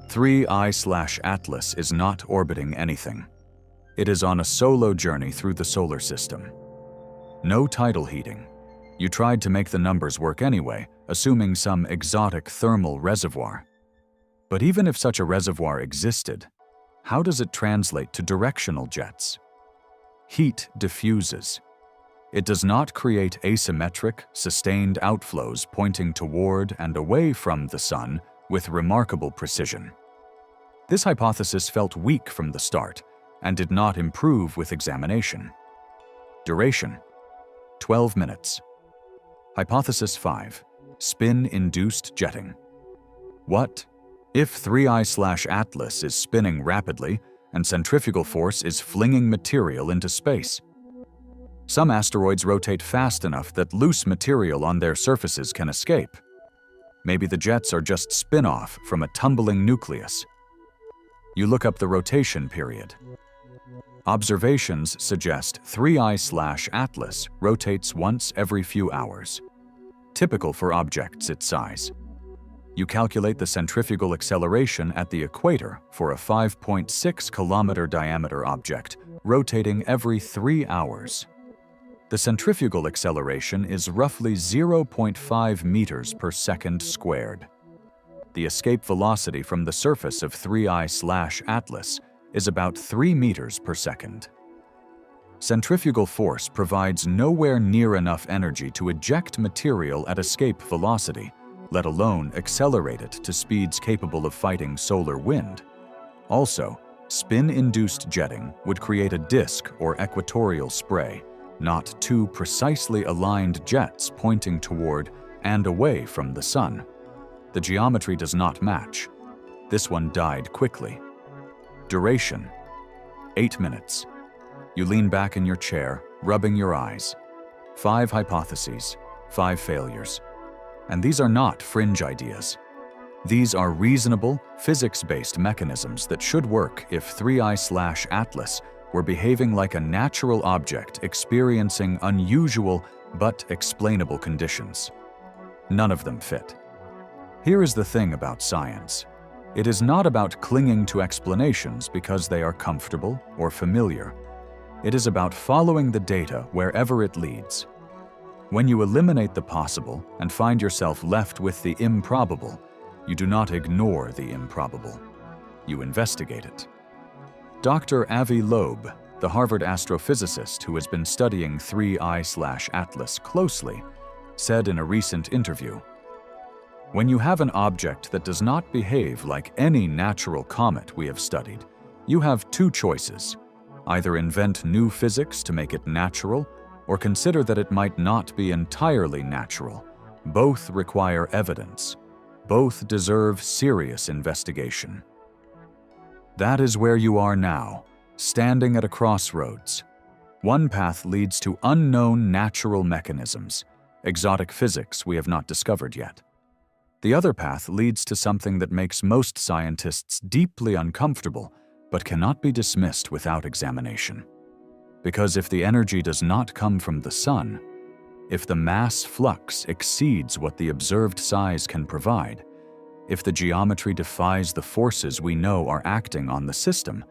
[SPEAKER 1] 3I/Atlas is not orbiting anything. It is on a solo journey through the solar system. No tidal heating. You tried to make the numbers work anyway, assuming some exotic thermal reservoir. But even if such a reservoir existed, how does it translate to directional jets? Heat diffuses. It does not create asymmetric, sustained outflows pointing toward and away from the sun with remarkable precision. This hypothesis felt weak from the start and did not improve with examination. Duration: 12 minutes. Hypothesis 5. Spin-induced jetting. What if 3I/Atlas is spinning rapidly and centrifugal force is flinging material into space? Some asteroids rotate fast enough that loose material on their surfaces can escape. Maybe the jets are just spin-off from a tumbling nucleus. You look up the rotation period. Observations suggest 3I/Atlas rotates once every few hours, typical for objects its size. You calculate the centrifugal acceleration at the equator for a 5.6 kilometer diameter object rotating every 3 hours. The centrifugal acceleration is roughly 0.5 meters per second squared. The escape velocity from the surface of 3I/Atlas is about 3 meters per second. Centrifugal force provides nowhere near enough energy to eject material at escape velocity, let alone accelerate it to speeds capable of fighting solar wind. Also, spin-induced jetting would create a disk or equatorial spray, not two precisely aligned jets pointing toward and away from the sun. The geometry does not match. This one died quickly. Duration: 8 minutes. You lean back in your chair, rubbing your eyes. 5 hypotheses, 5 failures. And these are not fringe ideas. These are reasonable, physics-based mechanisms that should work if 3I/Atlas were behaving like a natural object experiencing unusual but explainable conditions. None of them fit. Here is the thing about science. It is not about clinging to explanations because they are comfortable or familiar. It is about following the data wherever it leads. When you eliminate the possible and find yourself left with the improbable, you do not ignore the improbable. You investigate it. Dr. Avi Loeb, the Harvard astrophysicist who has been studying 3I/Atlas closely, said in a recent interview, "When you have an object that does not behave like any natural comet we have studied, you have 2 choices. Either invent new physics to make it natural, or consider that it might not be entirely natural. Both require evidence. Both deserve serious investigation." That is where you are now, standing at a crossroads. One path leads to unknown natural mechanisms, exotic physics we have not discovered yet. The other path leads to something that makes most scientists deeply uncomfortable, but cannot be dismissed without examination. Because if the energy does not come from the sun, if the mass flux exceeds what the observed size can provide, if the geometry defies the forces we know are acting on the system,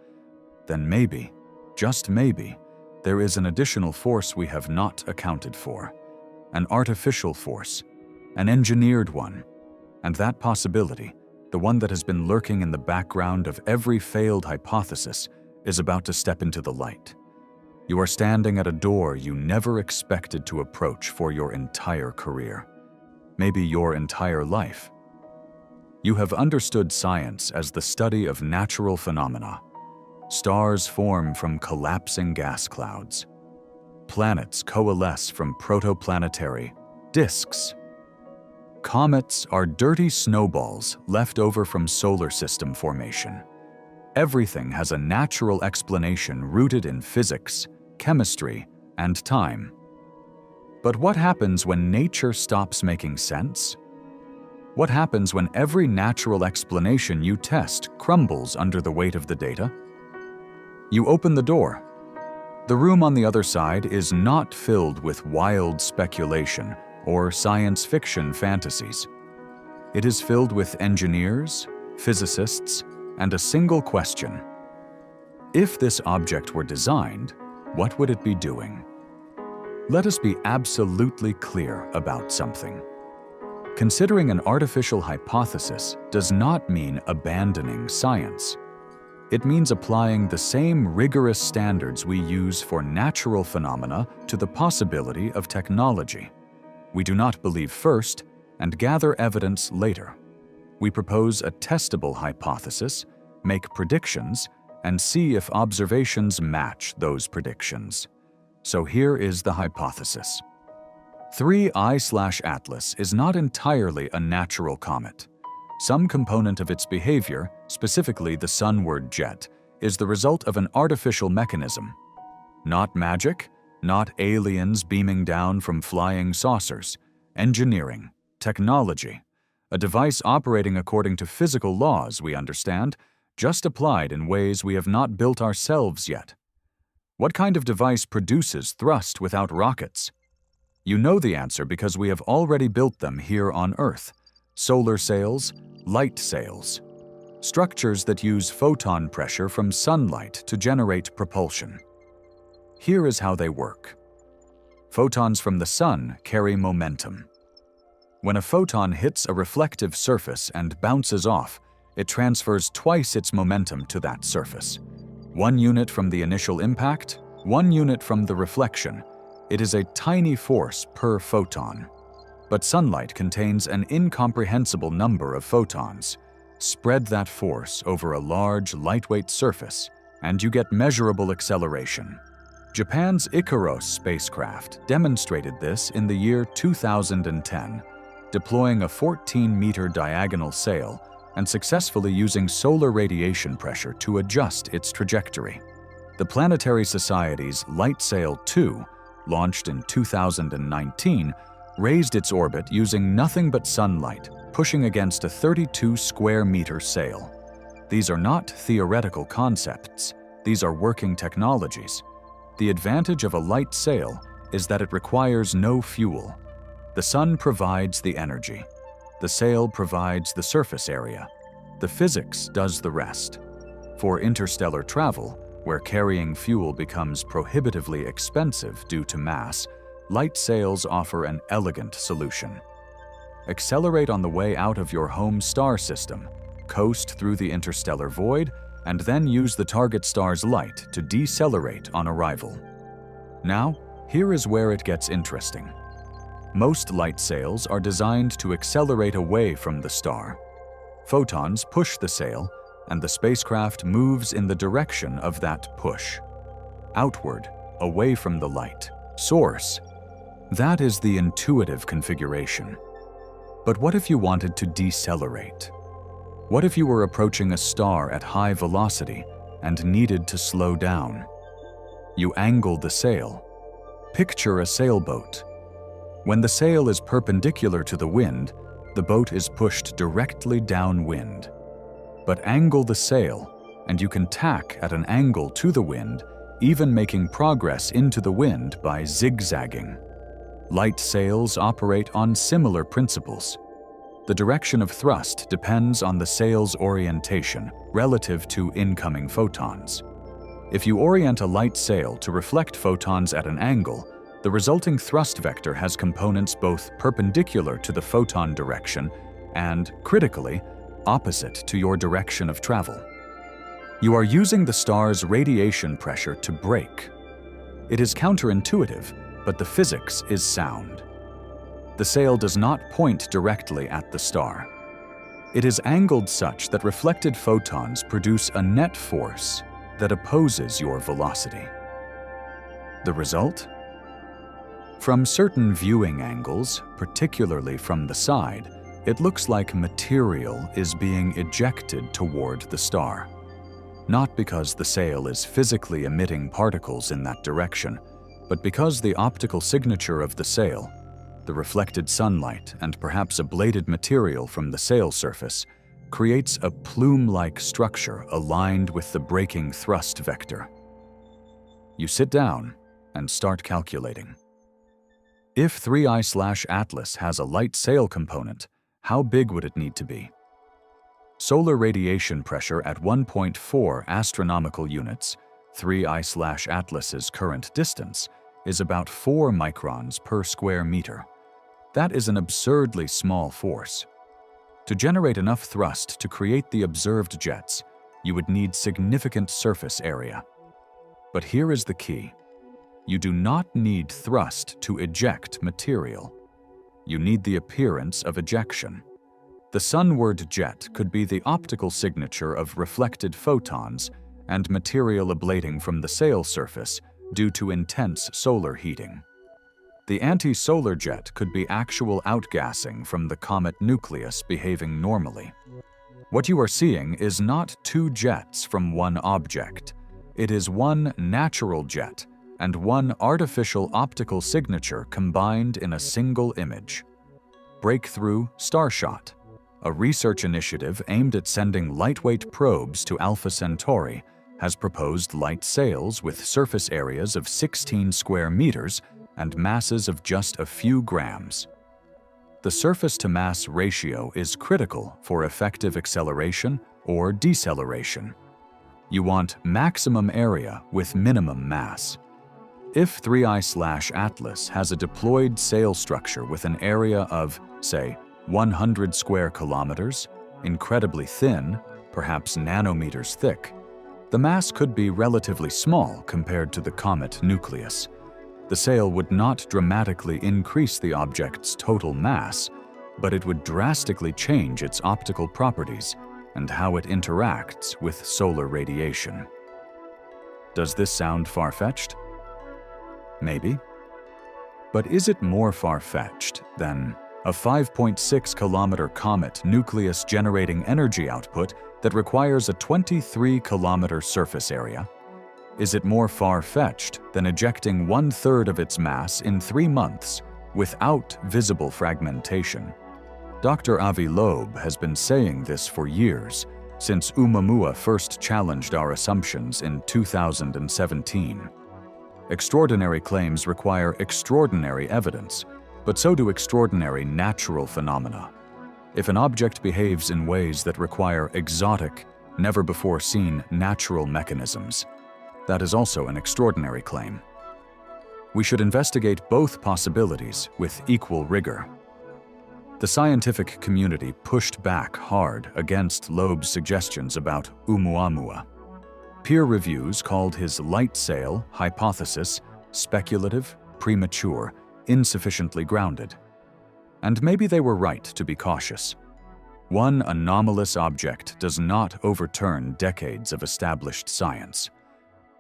[SPEAKER 1] then maybe, just maybe, there is an additional force we have not accounted for, an artificial force, an engineered one. And that possibility, the one that has been lurking in the background of every failed hypothesis, is about to step into the light. You are standing at a door you never expected to approach for your entire career, maybe your entire life. You have understood science as the study of natural phenomena. Stars form from collapsing gas clouds. Planets coalesce from protoplanetary disks. Comets are dirty snowballs left over from solar system formation. Everything has a natural explanation rooted in physics, chemistry, and time. But what happens when nature stops making sense? What happens when every natural explanation you test crumbles under the weight of the data? You open the door. The room on the other side is not filled with wild speculation or science fiction fantasies. It is filled with engineers, physicists, and a single question. If this object were designed, what would it be doing? Let us be absolutely clear about something. Considering an artificial hypothesis does not mean abandoning science. It means applying the same rigorous standards we use for natural phenomena to the possibility of technology. We do not believe first and gather evidence later. We propose a testable hypothesis, make predictions, and see if observations match those predictions. So here is the hypothesis. 3I/Atlas is not entirely a natural comet. Some component of its behavior, specifically the sunward jet, is the result of an artificial mechanism. Not magic, not aliens beaming down from flying saucers. Engineering, technology, a device operating according to physical laws we understand, just applied in ways we have not built ourselves yet. What kind of device produces thrust without rockets? You know the answer because we have already built them here on Earth. Solar sails, light sails. Structures that use photon pressure from sunlight to generate propulsion. Here is how they work. Photons from the sun carry momentum. When a photon hits a reflective surface and bounces off, it transfers twice its momentum to that surface. 1 unit from the initial impact, 1 unit from the reflection. It is a tiny force per photon. But sunlight contains an incomprehensible number of photons. Spread that force over a large, lightweight surface, and you get measurable acceleration. Japan's Icaros spacecraft demonstrated this in the year 2010, deploying a 14-meter diagonal sail and successfully using solar radiation pressure to adjust its trajectory. The Planetary Society's Light Sail 2, launched in 2019, raised its orbit using nothing but sunlight, pushing against a 32-square-meter sail. These are not theoretical concepts. These are working technologies. The advantage of a light sail is that it requires no fuel. The sun provides the energy. The sail provides the surface area. The physics does the rest. For interstellar travel, where carrying fuel becomes prohibitively expensive due to mass, light sails offer an elegant solution. Accelerate on the way out of your home star system, coast through the interstellar void, and then use the target star's light to decelerate on arrival. Now, here is where it gets interesting. Most light sails are designed to accelerate away from the star. Photons push the sail, and the spacecraft moves in the direction of that push. Outward, away from the light source. That is the intuitive configuration. But what if you wanted to decelerate? What if you were approaching a star at high velocity and needed to slow down? You angle the sail. Picture a sailboat. When the sail is perpendicular to the wind, the boat is pushed directly downwind. But angle the sail, and you can tack at an angle to the wind, even making progress into the wind by zigzagging. Light sails operate on similar principles. The direction of thrust depends on the sail's orientation relative to incoming photons. If you orient a light sail to reflect photons at an angle, the resulting thrust vector has components both perpendicular to the photon direction and, critically, opposite to your direction of travel. You are using the star's radiation pressure to brake. It is counterintuitive, but the physics is sound. The sail does not point directly at the star. It is angled such that reflected photons produce a net force that opposes your velocity. The result? From certain viewing angles, particularly from the side, it looks like material is being ejected toward the star. Not because the sail is physically emitting particles in that direction, but because the optical signature of the sail, the reflected sunlight and perhaps ablated material from the sail surface, creates a plume-like structure aligned with the braking thrust vector. You sit down and start calculating. If 3I/Atlas has a light sail component, how big would it need to be? Solar radiation pressure at 1.4 astronomical units, 3I/Atlas's current distance, is about 4 microns per square meter. That is an absurdly small force. To generate enough thrust to create the observed jets, you would need significant surface area. But here is the key. You do not need thrust to eject material. You need the appearance of ejection. The sunward jet could be the optical signature of reflected photons and material ablating from the sail surface due to intense solar heating. The anti-solar jet could be actual outgassing from the comet nucleus behaving normally. What you are seeing is not two jets from one object. It is one natural jet and one artificial optical signature combined in a single image. Breakthrough Starshot, a research initiative aimed at sending lightweight probes to Alpha Centauri, has proposed light sails with surface areas of 16 square meters and masses of just a few grams. The surface-to-mass ratio is critical for effective acceleration or deceleration. You want maximum area with minimum mass. If 3I/Atlas has a deployed sail structure with an area of, say, 100 square kilometers, incredibly thin, perhaps nanometers thick, the mass could be relatively small compared to the comet nucleus. The sail would not dramatically increase the object's total mass, but it would drastically change its optical properties and how it interacts with solar radiation. Does this sound far-fetched? Maybe. But is it more far-fetched than a 5.6-kilometer comet nucleus generating energy output that requires a 23-kilometer surface area? Is it more far-fetched than ejecting 1/3 of its mass in 3 months without visible fragmentation? Dr. Avi Loeb has been saying this for years, since Oumuamua first challenged our assumptions in 2017. Extraordinary claims require extraordinary evidence, but so do extraordinary natural phenomena. If an object behaves in ways that require exotic, never-before-seen natural mechanisms, that is also an extraordinary claim. We should investigate both possibilities with equal rigor. The scientific community pushed back hard against Loeb's suggestions about Oumuamua. Peer reviews called his light sail hypothesis speculative, premature, insufficiently grounded. And maybe they were right to be cautious. One anomalous object does not overturn decades of established science.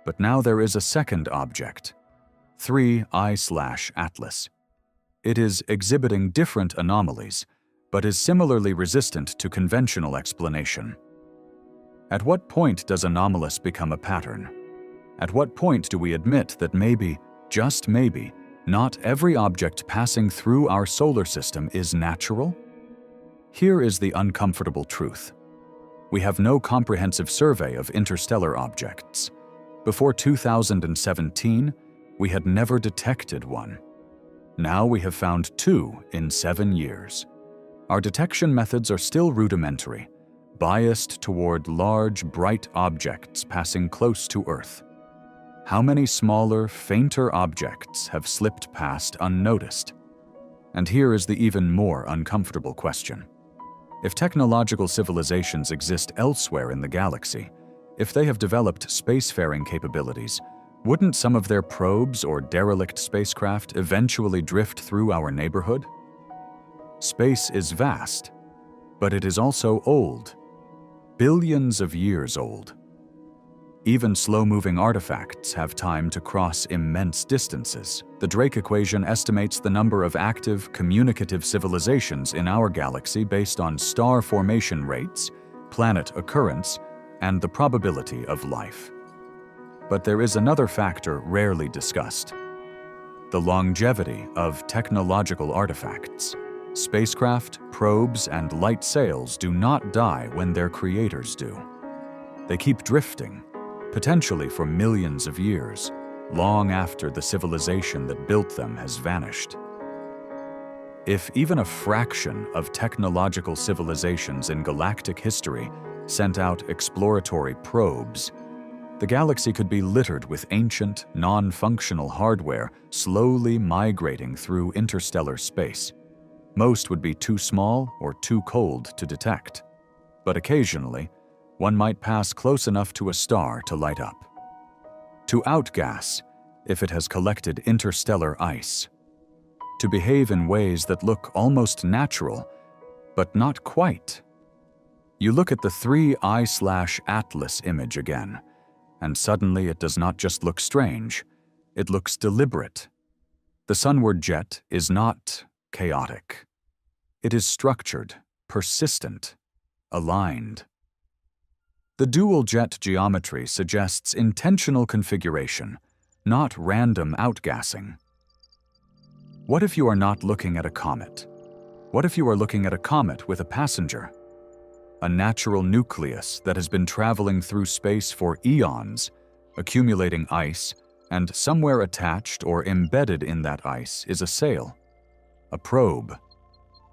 [SPEAKER 1] But now there is a second object, 3I/Atlas. It is exhibiting different anomalies, but is similarly resistant to conventional explanation. At what point does anomalous become a pattern? At what point do we admit that maybe, just maybe, not every object passing through our solar system is natural? Here is the uncomfortable truth. We have no comprehensive survey of interstellar objects. Before 2017, we had never detected one. Now we have found 2 in 7 years. Our detection methods are still rudimentary, biased toward large, bright objects passing close to Earth. How many smaller, fainter objects have slipped past unnoticed? And here is the even more uncomfortable question. If technological civilizations exist elsewhere in the galaxy, if they have developed spacefaring capabilities, wouldn't some of their probes or derelict spacecraft eventually drift through our neighborhood? Space is vast, but it is also old. Billions of years old. Even slow-moving artifacts have time to cross immense distances. The Drake equation estimates the number of active, communicative civilizations in our galaxy based on star formation rates, planet occurrence, and the probability of life. But there is another factor rarely discussed: the longevity of technological artifacts. Spacecraft, probes, and light sails do not die when their creators do. They keep drifting, potentially for millions of years, long after the civilization that built them has vanished. If even a fraction of technological civilizations in galactic history sent out exploratory probes, the galaxy could be littered with ancient, non-functional hardware slowly migrating through interstellar space. Most would be too small or too cold to detect, but occasionally, one might pass close enough to a star to light up. To outgas if it has collected interstellar ice. To behave in ways that look almost natural, but not quite. You look at the 3I/Atlas image again, and suddenly it does not just look strange, it looks deliberate. The sunward jet is not chaotic. It is structured, persistent, aligned. The dual jet geometry suggests intentional configuration, not random outgassing. What if you are not looking at a comet? What if you are looking at a comet with a passenger? A natural nucleus that has been traveling through space for eons, accumulating ice, and somewhere attached or embedded in that ice is a sail, a probe,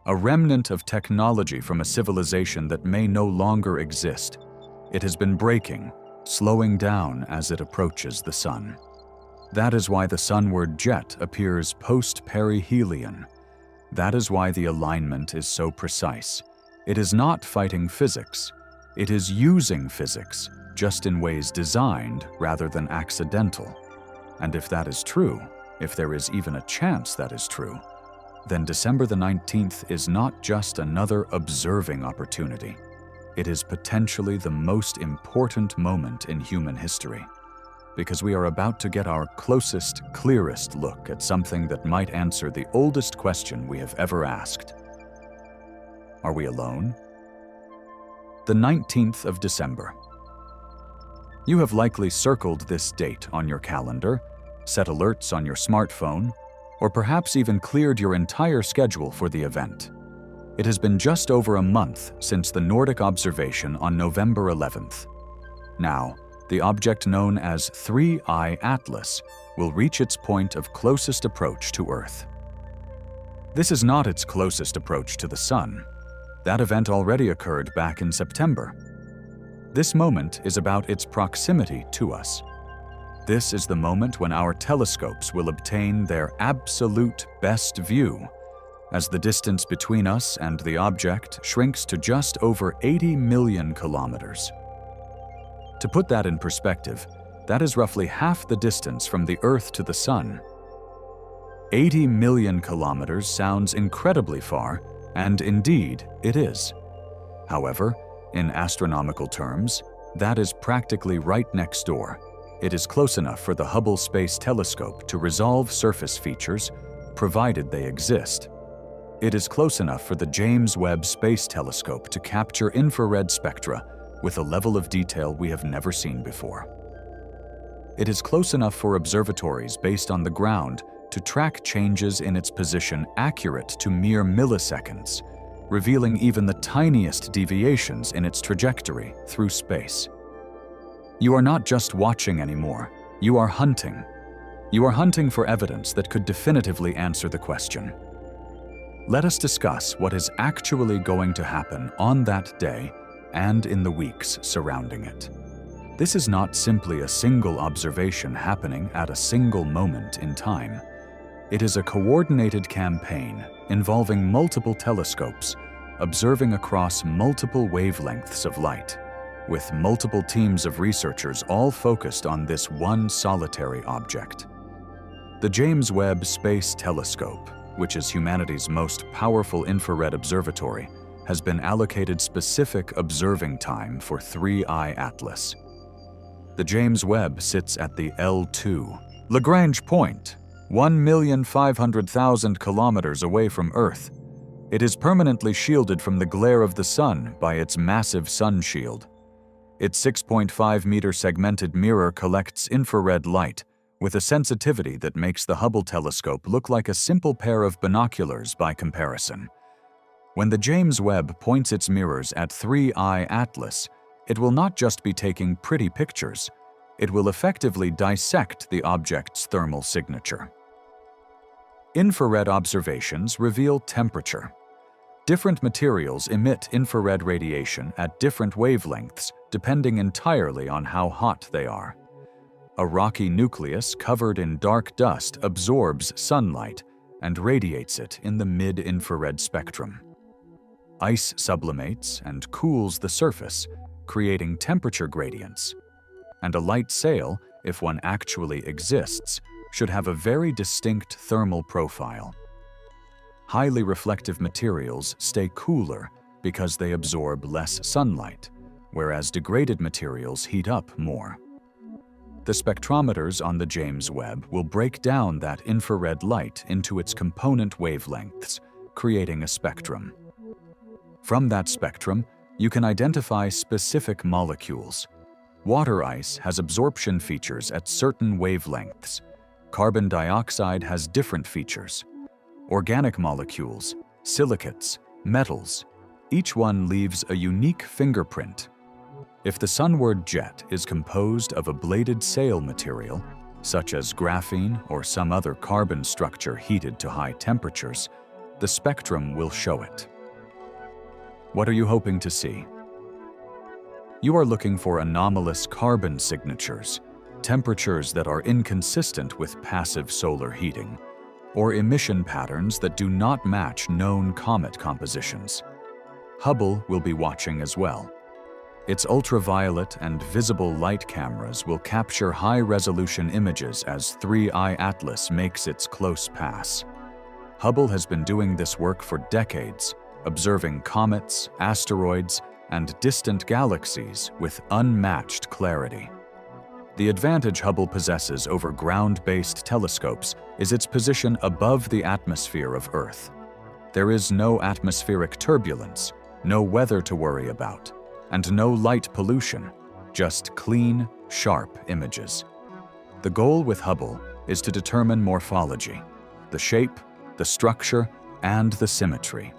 [SPEAKER 1] a remnant of technology from a civilization that may no longer exist. It has been breaking, slowing down as it approaches the sun. That is why the sunward jet appears post-perihelion. That is why the alignment is so precise. It is not fighting physics. It is using physics, just in ways designed rather than accidental. And if that is true, if there is even a chance that is true, then December the 19th is not just another observing opportunity. It is potentially the most important moment in human history. because we are about to get our closest, clearest look at something that might answer the oldest question we have ever asked. Are we alone? The 19th of December. You have likely circled this date on your calendar, set alerts on your smartphone, or perhaps even cleared your entire schedule for the event. It has been just over a month since the Nordic observation on November 11th. Now, the object known as 3I Atlas will reach its point of closest approach to Earth. This is not its closest approach to the Sun. That event already occurred back in September. This moment is about its proximity to us. This is the moment when our telescopes will obtain their absolute best view, as the distance between us and the object shrinks to just over 80 million kilometers. To put that in perspective, that is roughly half the distance from the Earth to the Sun. 80 million kilometers sounds incredibly far, and indeed it is. However, in astronomical terms, that is practically right next door. It is close enough for the Hubble Space Telescope to resolve surface features, provided they exist. It is close enough for the James Webb Space Telescope to capture infrared spectra with a level of detail we have never seen before. It is close enough for observatories based on the ground to track changes in its position accurate to mere milliseconds, revealing even the tiniest deviations in its trajectory through space. You are not just watching anymore, you are hunting. You are hunting for evidence that could definitively answer the question. Let us discuss what is actually going to happen on that day and in the weeks surrounding it. This is not simply a single observation happening at a single moment in time. It is a coordinated campaign involving multiple telescopes, observing across multiple wavelengths of light, with multiple teams of researchers all focused on this one solitary object. The James Webb Space Telescope, which is humanity's most powerful infrared observatory, has been allocated specific observing time for 3I Atlas. The James Webb sits at the L2 Lagrange point, 1,500,000 kilometers away from Earth. It is permanently shielded from the glare of the sun by its massive sun shield. Its 6.5-meter segmented mirror collects infrared light with a sensitivity that makes the Hubble telescope look like a simple pair of binoculars by comparison. When the James Webb points its mirrors at 3I Atlas, it will not just be taking pretty pictures, it will effectively dissect the object's thermal signature. Infrared observations reveal temperature. Different materials emit infrared radiation at different wavelengths depending entirely on how hot they are. A rocky nucleus covered in dark dust absorbs sunlight and radiates it in the mid-infrared spectrum. Ice sublimates and cools the surface, creating temperature gradients. And a light sail, if one actually exists, should have a very distinct thermal profile. Highly reflective materials stay cooler because they absorb less sunlight, whereas degraded materials heat up more. The spectrometers on the James Webb will break down that infrared light into its component wavelengths, creating a spectrum. From that spectrum, you can identify specific molecules. Water ice has absorption features at certain wavelengths. Carbon dioxide has different features. Organic molecules, silicates, metals, each one leaves a unique fingerprint. If the sunward jet is composed of a bladed sail material, such as graphene or some other carbon structure heated to high temperatures, the spectrum will show it. What are you hoping to see? You are looking for anomalous carbon signatures, temperatures that are inconsistent with passive solar heating, or emission patterns that do not match known comet compositions. Hubble will be watching as well. Its ultraviolet and visible light cameras will capture high-resolution images as 3I Atlas makes its close pass. Hubble has been doing this work for decades, observing comets, asteroids, and distant galaxies with unmatched clarity. The advantage Hubble possesses over ground-based telescopes is its position above the atmosphere of Earth. There is no atmospheric turbulence, no weather to worry about, and no light pollution, just clean, sharp images. The goal with Hubble is to determine morphology, the shape, the structure, and the symmetry.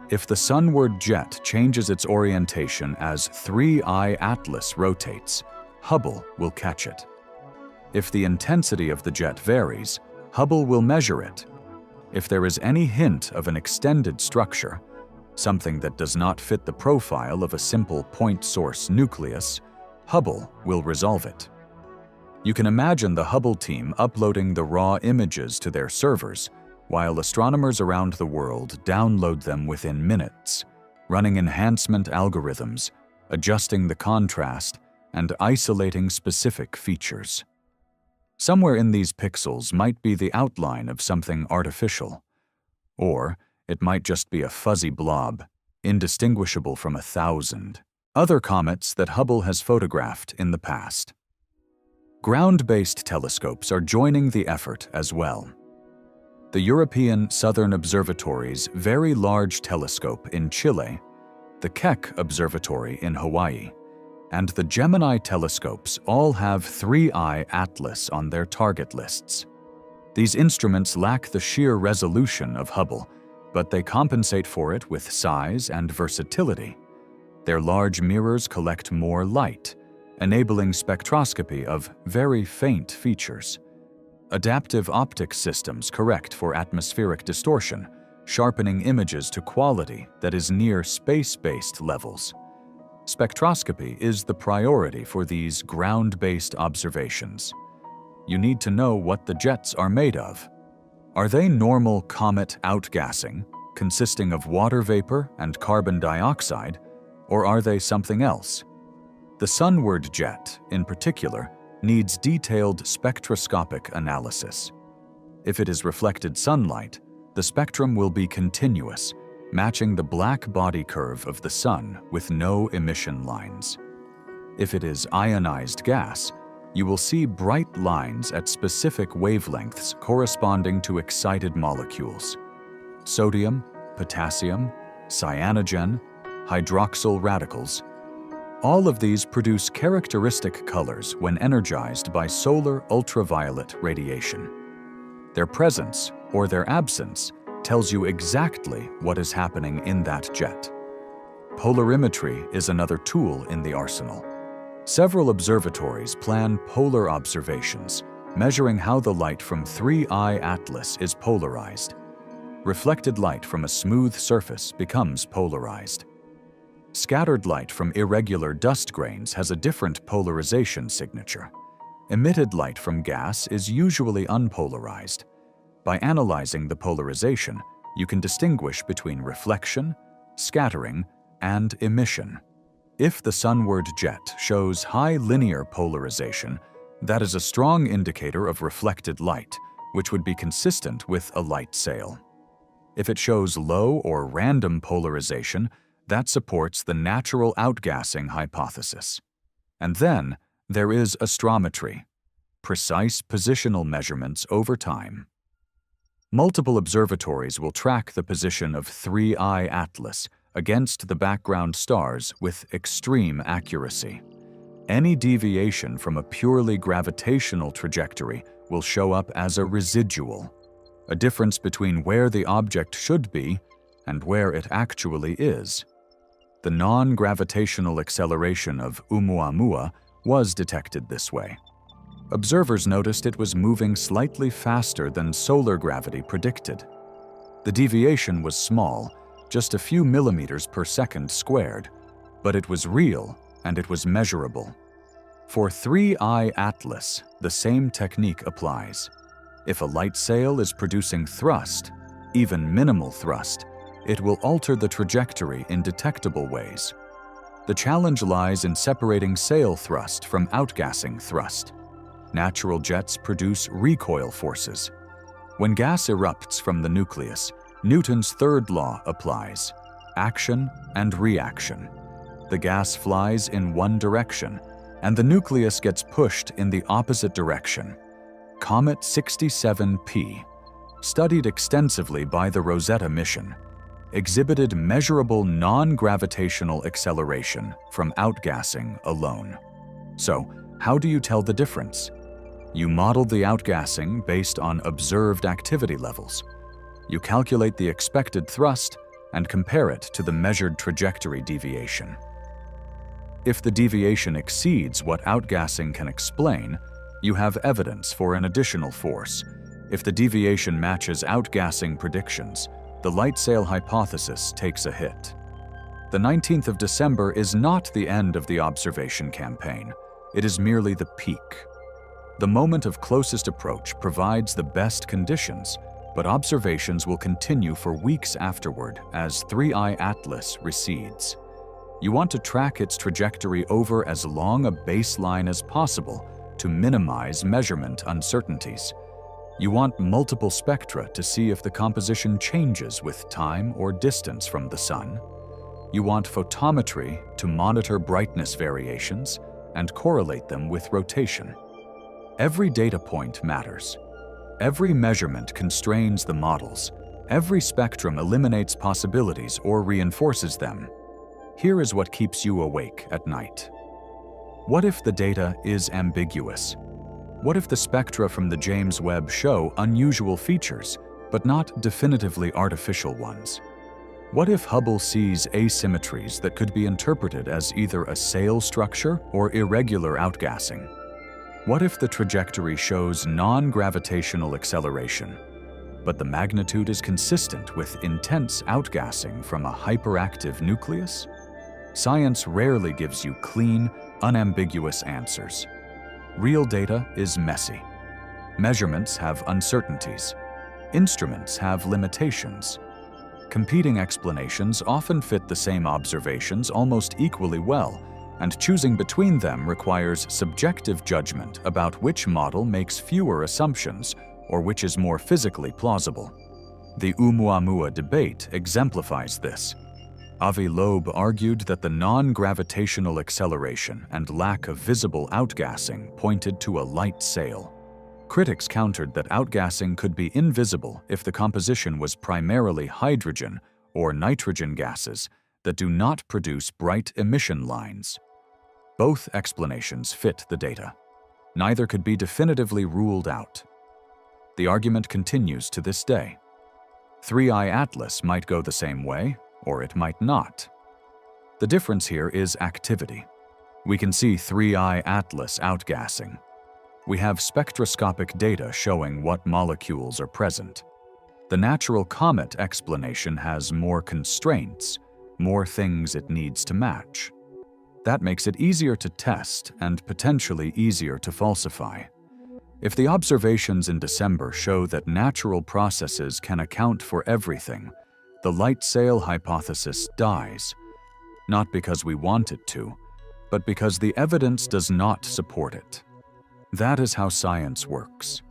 [SPEAKER 1] If the sunward jet changes its orientation as 3I Atlas rotates, Hubble will catch it. If the intensity of the jet varies, Hubble will measure it. If there is any hint of an extended structure, something that does not fit the profile of a simple point source nucleus, Hubble will resolve it. You can imagine the Hubble team uploading the raw images to their servers, while astronomers around the world download them within minutes, running enhancement algorithms, adjusting the contrast, and isolating specific features. Somewhere in these pixels might be the outline of something artificial, or it might just be a fuzzy blob, indistinguishable from 1,000 other comets that Hubble has photographed in the past. Ground-based telescopes are joining the effort as well. The European Southern Observatory's Very Large Telescope in Chile, the Keck Observatory in Hawaii, and the Gemini telescopes all have 3I Atlas on their target lists. These instruments lack the sheer resolution of Hubble, but they compensate for it with size and versatility. Their large mirrors collect more light, enabling spectroscopy of very faint features. Adaptive optics systems correct for atmospheric distortion, sharpening images to quality that is near space-based levels. Spectroscopy is the priority for these ground-based observations. You need to know what the jets are made of. Are they normal comet outgassing, consisting of water vapor and carbon dioxide, or are they something else? The sunward jet, in particular, needs detailed spectroscopic analysis. If it is reflected sunlight, the spectrum will be continuous, matching the black body curve of the sun with no emission lines. If it is ionized gas, you will see bright lines at specific wavelengths corresponding to excited molecules. Sodium, potassium, cyanogen, hydroxyl radicals. All of these produce characteristic colors when energized by solar ultraviolet radiation. Their presence or their absence tells you exactly what is happening in that jet. Polarimetry is another tool in the arsenal. Several observatories plan polar observations, measuring how the light from 3I Atlas is polarized. Reflected light from a smooth surface becomes polarized. Scattered light from irregular dust grains has a different polarization signature. Emitted light from gas is usually unpolarized. By analyzing the polarization, you can distinguish between reflection, scattering, and emission. If the sunward jet shows high linear polarization, that is a strong indicator of reflected light, which would be consistent with a light sail. If it shows low or random polarization, that supports the natural outgassing hypothesis. And then there is astrometry, precise positional measurements over time. Multiple observatories will track the position of 3I Atlas against the background stars with extreme accuracy. Any deviation from a purely gravitational trajectory will show up as a residual, a difference between where the object should be and where it actually is. The non-gravitational acceleration of Oumuamua was detected this way. Observers noticed it was moving slightly faster than solar gravity predicted. The deviation was small, just a few millimeters per second squared, but it was real and it was measurable. For 3I Atlas, the same technique applies. If a light sail is producing thrust, even minimal thrust, it will alter the trajectory in detectable ways. The challenge lies in separating sail thrust from outgassing thrust. Natural jets produce recoil forces. When gas erupts from the nucleus, Newton's third law applies: action and reaction. The gas flies in one direction, and the nucleus gets pushed in the opposite direction. Comet 67P, studied extensively by the Rosetta mission, exhibited measurable non-gravitational acceleration from outgassing alone. So, how do you tell the difference? You modeled the outgassing based on observed activity levels. You calculate the expected thrust and compare it to the measured trajectory deviation. If the deviation exceeds what outgassing can explain, you have evidence for an additional force. If the deviation matches outgassing predictions, the light sail hypothesis takes a hit. The 19th of December is not the end of the observation campaign. It is merely the peak. The moment of closest approach provides the best conditions, but observations will continue for weeks afterward as 3I Atlas recedes. You want to track its trajectory over as long a baseline as possible to minimize measurement uncertainties. You want multiple spectra to see if the composition changes with time or distance from the sun. You want photometry to monitor brightness variations and correlate them with rotation. Every data point matters. Every measurement constrains the models. Every spectrum eliminates possibilities or reinforces them. Here is what keeps you awake at night. What if the data is ambiguous? What if the spectra from the James Webb show unusual features, but not definitively artificial ones? What if Hubble sees asymmetries that could be interpreted as either a sail structure or irregular outgassing? What if the trajectory shows non-gravitational acceleration, but the magnitude is consistent with intense outgassing from a hyperactive nucleus? Science rarely gives you clean, unambiguous answers. Real data is messy. Measurements have uncertainties. Instruments have limitations. Competing explanations often fit the same observations almost equally well, and choosing between them requires subjective judgment about which model makes fewer assumptions or which is more physically plausible. The Oumuamua debate exemplifies this. Avi Loeb argued that the non-gravitational acceleration and lack of visible outgassing pointed to a light sail. Critics countered that outgassing could be invisible if the composition was primarily hydrogen or nitrogen gases that do not produce bright emission lines. Both explanations fit the data. Neither could be definitively ruled out. The argument continues to this day. 3I Atlas might go the same way, or it might not. The difference here is activity. We can see 3I Atlas outgassing. We have spectroscopic data showing what molecules are present. The natural comet explanation has more constraints, more things it needs to match. That makes it easier to test and potentially easier to falsify. If the observations in December show that natural processes can account for everything, the light sail hypothesis dies, not because we want it to, but because the evidence does not support it. That is how science works.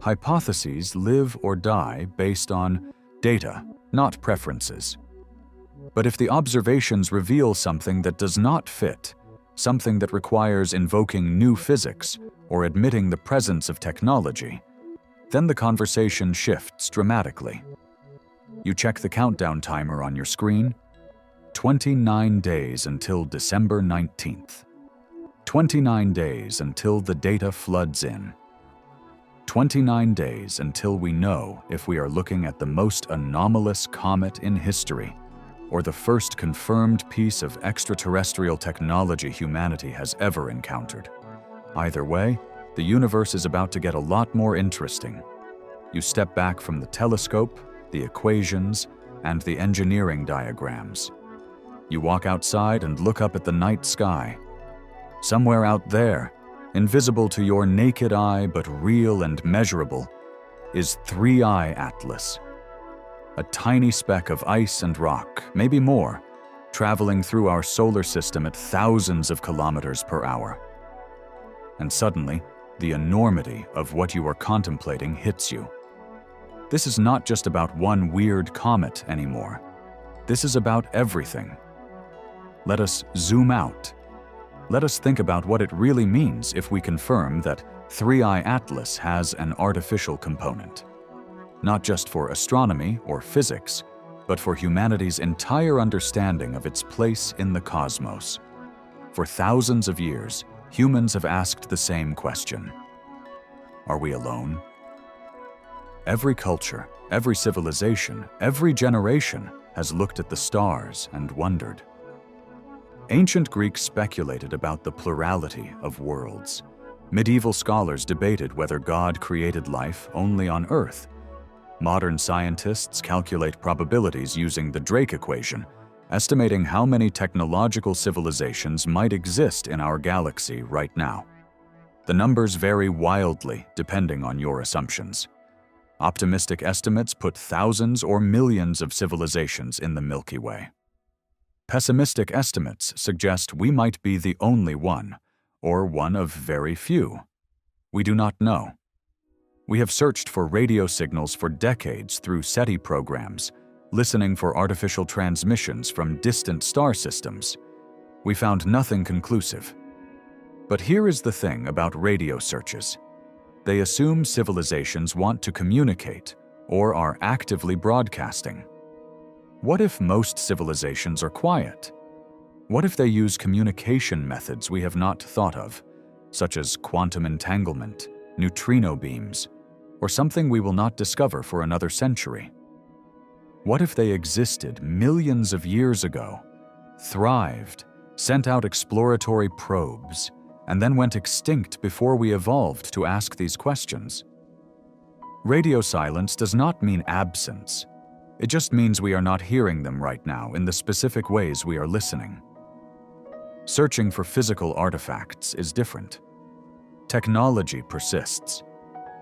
[SPEAKER 1] Hypotheses live or die based on data, not preferences. But if the observations reveal something that does not fit, something that requires invoking new physics or admitting the presence of technology, then the conversation shifts dramatically. You check the countdown timer on your screen. 29 days until December 19th. 29 days until the data floods in. 29 days until we know if we are looking at the most anomalous comet in history or the first confirmed piece of extraterrestrial technology humanity has ever encountered. Either way, the universe is about to get a lot more interesting. You step back from the telescope, the equations, and the engineering diagrams. You walk outside and look up at the night sky. Somewhere out there, invisible to your naked eye but real and measurable, is 3I Atlas. A tiny speck of ice and rock, maybe more, traveling through our solar system at thousands of kilometers per hour. And suddenly, the enormity of what you are contemplating hits you. This is not just about one weird comet anymore. This is about everything. Let us zoom out. Let us think about what it really means if we confirm that 3I Atlas has an artificial component. Not just for astronomy or physics, but for humanity's entire understanding of its place in the cosmos. For thousands of years, humans have asked the same question. Are we alone? Every culture, every civilization, every generation has looked at the stars and wondered. Ancient Greeks speculated about the plurality of worlds. Medieval scholars debated whether God created life only on Earth. Modern scientists calculate probabilities using the Drake equation, estimating how many technological civilizations might exist in our galaxy right now. The numbers vary wildly depending on your assumptions. Optimistic estimates put thousands or millions of civilizations in the Milky Way. Pessimistic estimates suggest we might be the only one, or one of very few. We do not know. We have searched for radio signals for decades through SETI programs, listening for artificial transmissions from distant star systems. We found nothing conclusive. But here is the thing about radio searches. They assume civilizations want to communicate or are actively broadcasting. What if most civilizations are quiet? What if they use communication methods we have not thought of, such as quantum entanglement, neutrino beams, or something we will not discover for another century? What if they existed millions of years ago, thrived, sent out exploratory probes, and then went extinct before we evolved to ask these questions? Radio silence does not mean absence. It just means we are not hearing them right now in the specific ways we are listening. Searching for physical artifacts is different. Technology persists.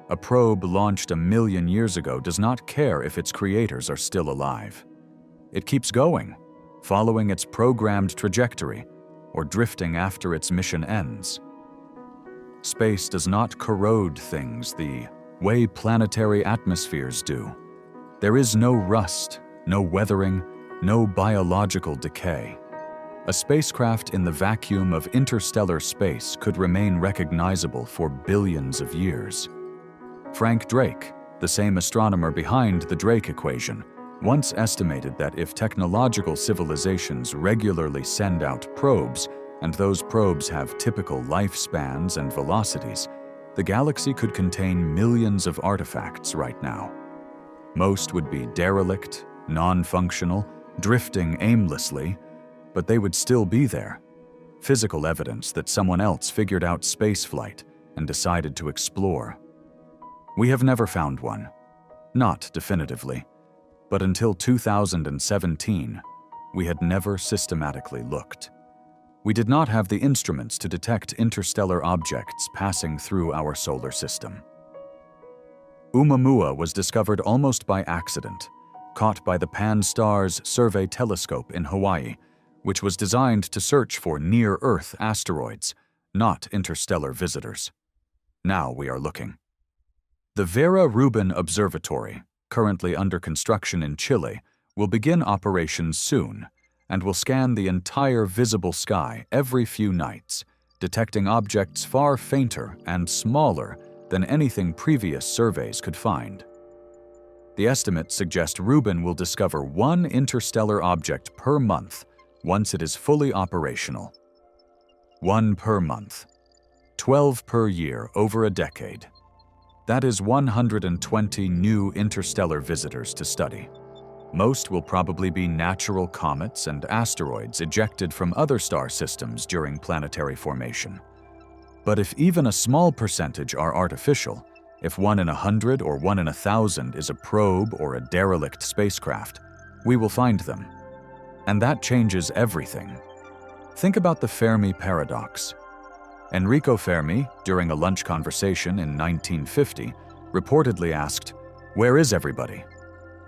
[SPEAKER 1] A probe launched 1 million years ago does not care if its creators are still alive. It keeps going, following its programmed trajectory, or drifting after its mission ends. Space does not corrode things the way planetary atmospheres do. There is no rust, no weathering, no biological decay. A spacecraft in the vacuum of interstellar space could remain recognizable for billions of years. Frank Drake, the same astronomer behind the Drake equation, once estimated that if technological civilizations regularly send out probes, and those probes have typical lifespans and velocities, the galaxy could contain millions of artifacts right now. Most would be derelict, non-functional, drifting aimlessly, but they would still be there. Physical evidence that someone else figured out spaceflight and decided to explore. We have never found one. Not definitively, but until 2017, we had never systematically looked. We did not have the instruments to detect interstellar objects passing through our solar system. Oumuamua was discovered almost by accident, caught by the Pan-STARRS survey telescope in Hawaii, which was designed to search for near-Earth asteroids, not interstellar visitors. Now we are looking. The Vera Rubin Observatory, currently under construction in Chile, will begin operations soon and will scan the entire visible sky every few nights, detecting objects far fainter and smaller than anything previous surveys could find. The estimates suggest Rubin will discover 1 interstellar object per month once it is fully operational. 1 per month. 12 per year over a decade. That is 120 new interstellar visitors to study. Most will probably be natural comets and asteroids ejected from other star systems during planetary formation. But if even a small percentage are artificial, if 1 in 100 or 1 in 1,000 is a probe or a derelict spacecraft, we will find them. And that changes everything. Think about the Fermi paradox. Enrico Fermi, during a lunch conversation in 1950, reportedly asked, "Where is everybody?"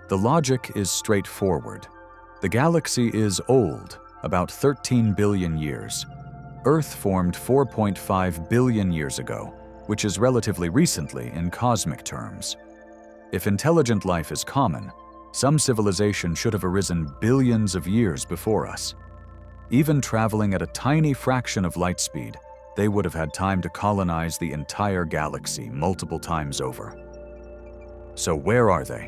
[SPEAKER 1] The logic is straightforward. The galaxy is old, about 13 billion years. Earth formed 4.5 billion years ago, which is relatively recently in cosmic terms. If intelligent life is common, some civilization should have arisen billions of years before us. Even traveling at a tiny fraction of light speed, they would have had time to colonize the entire galaxy multiple times over. So where are they?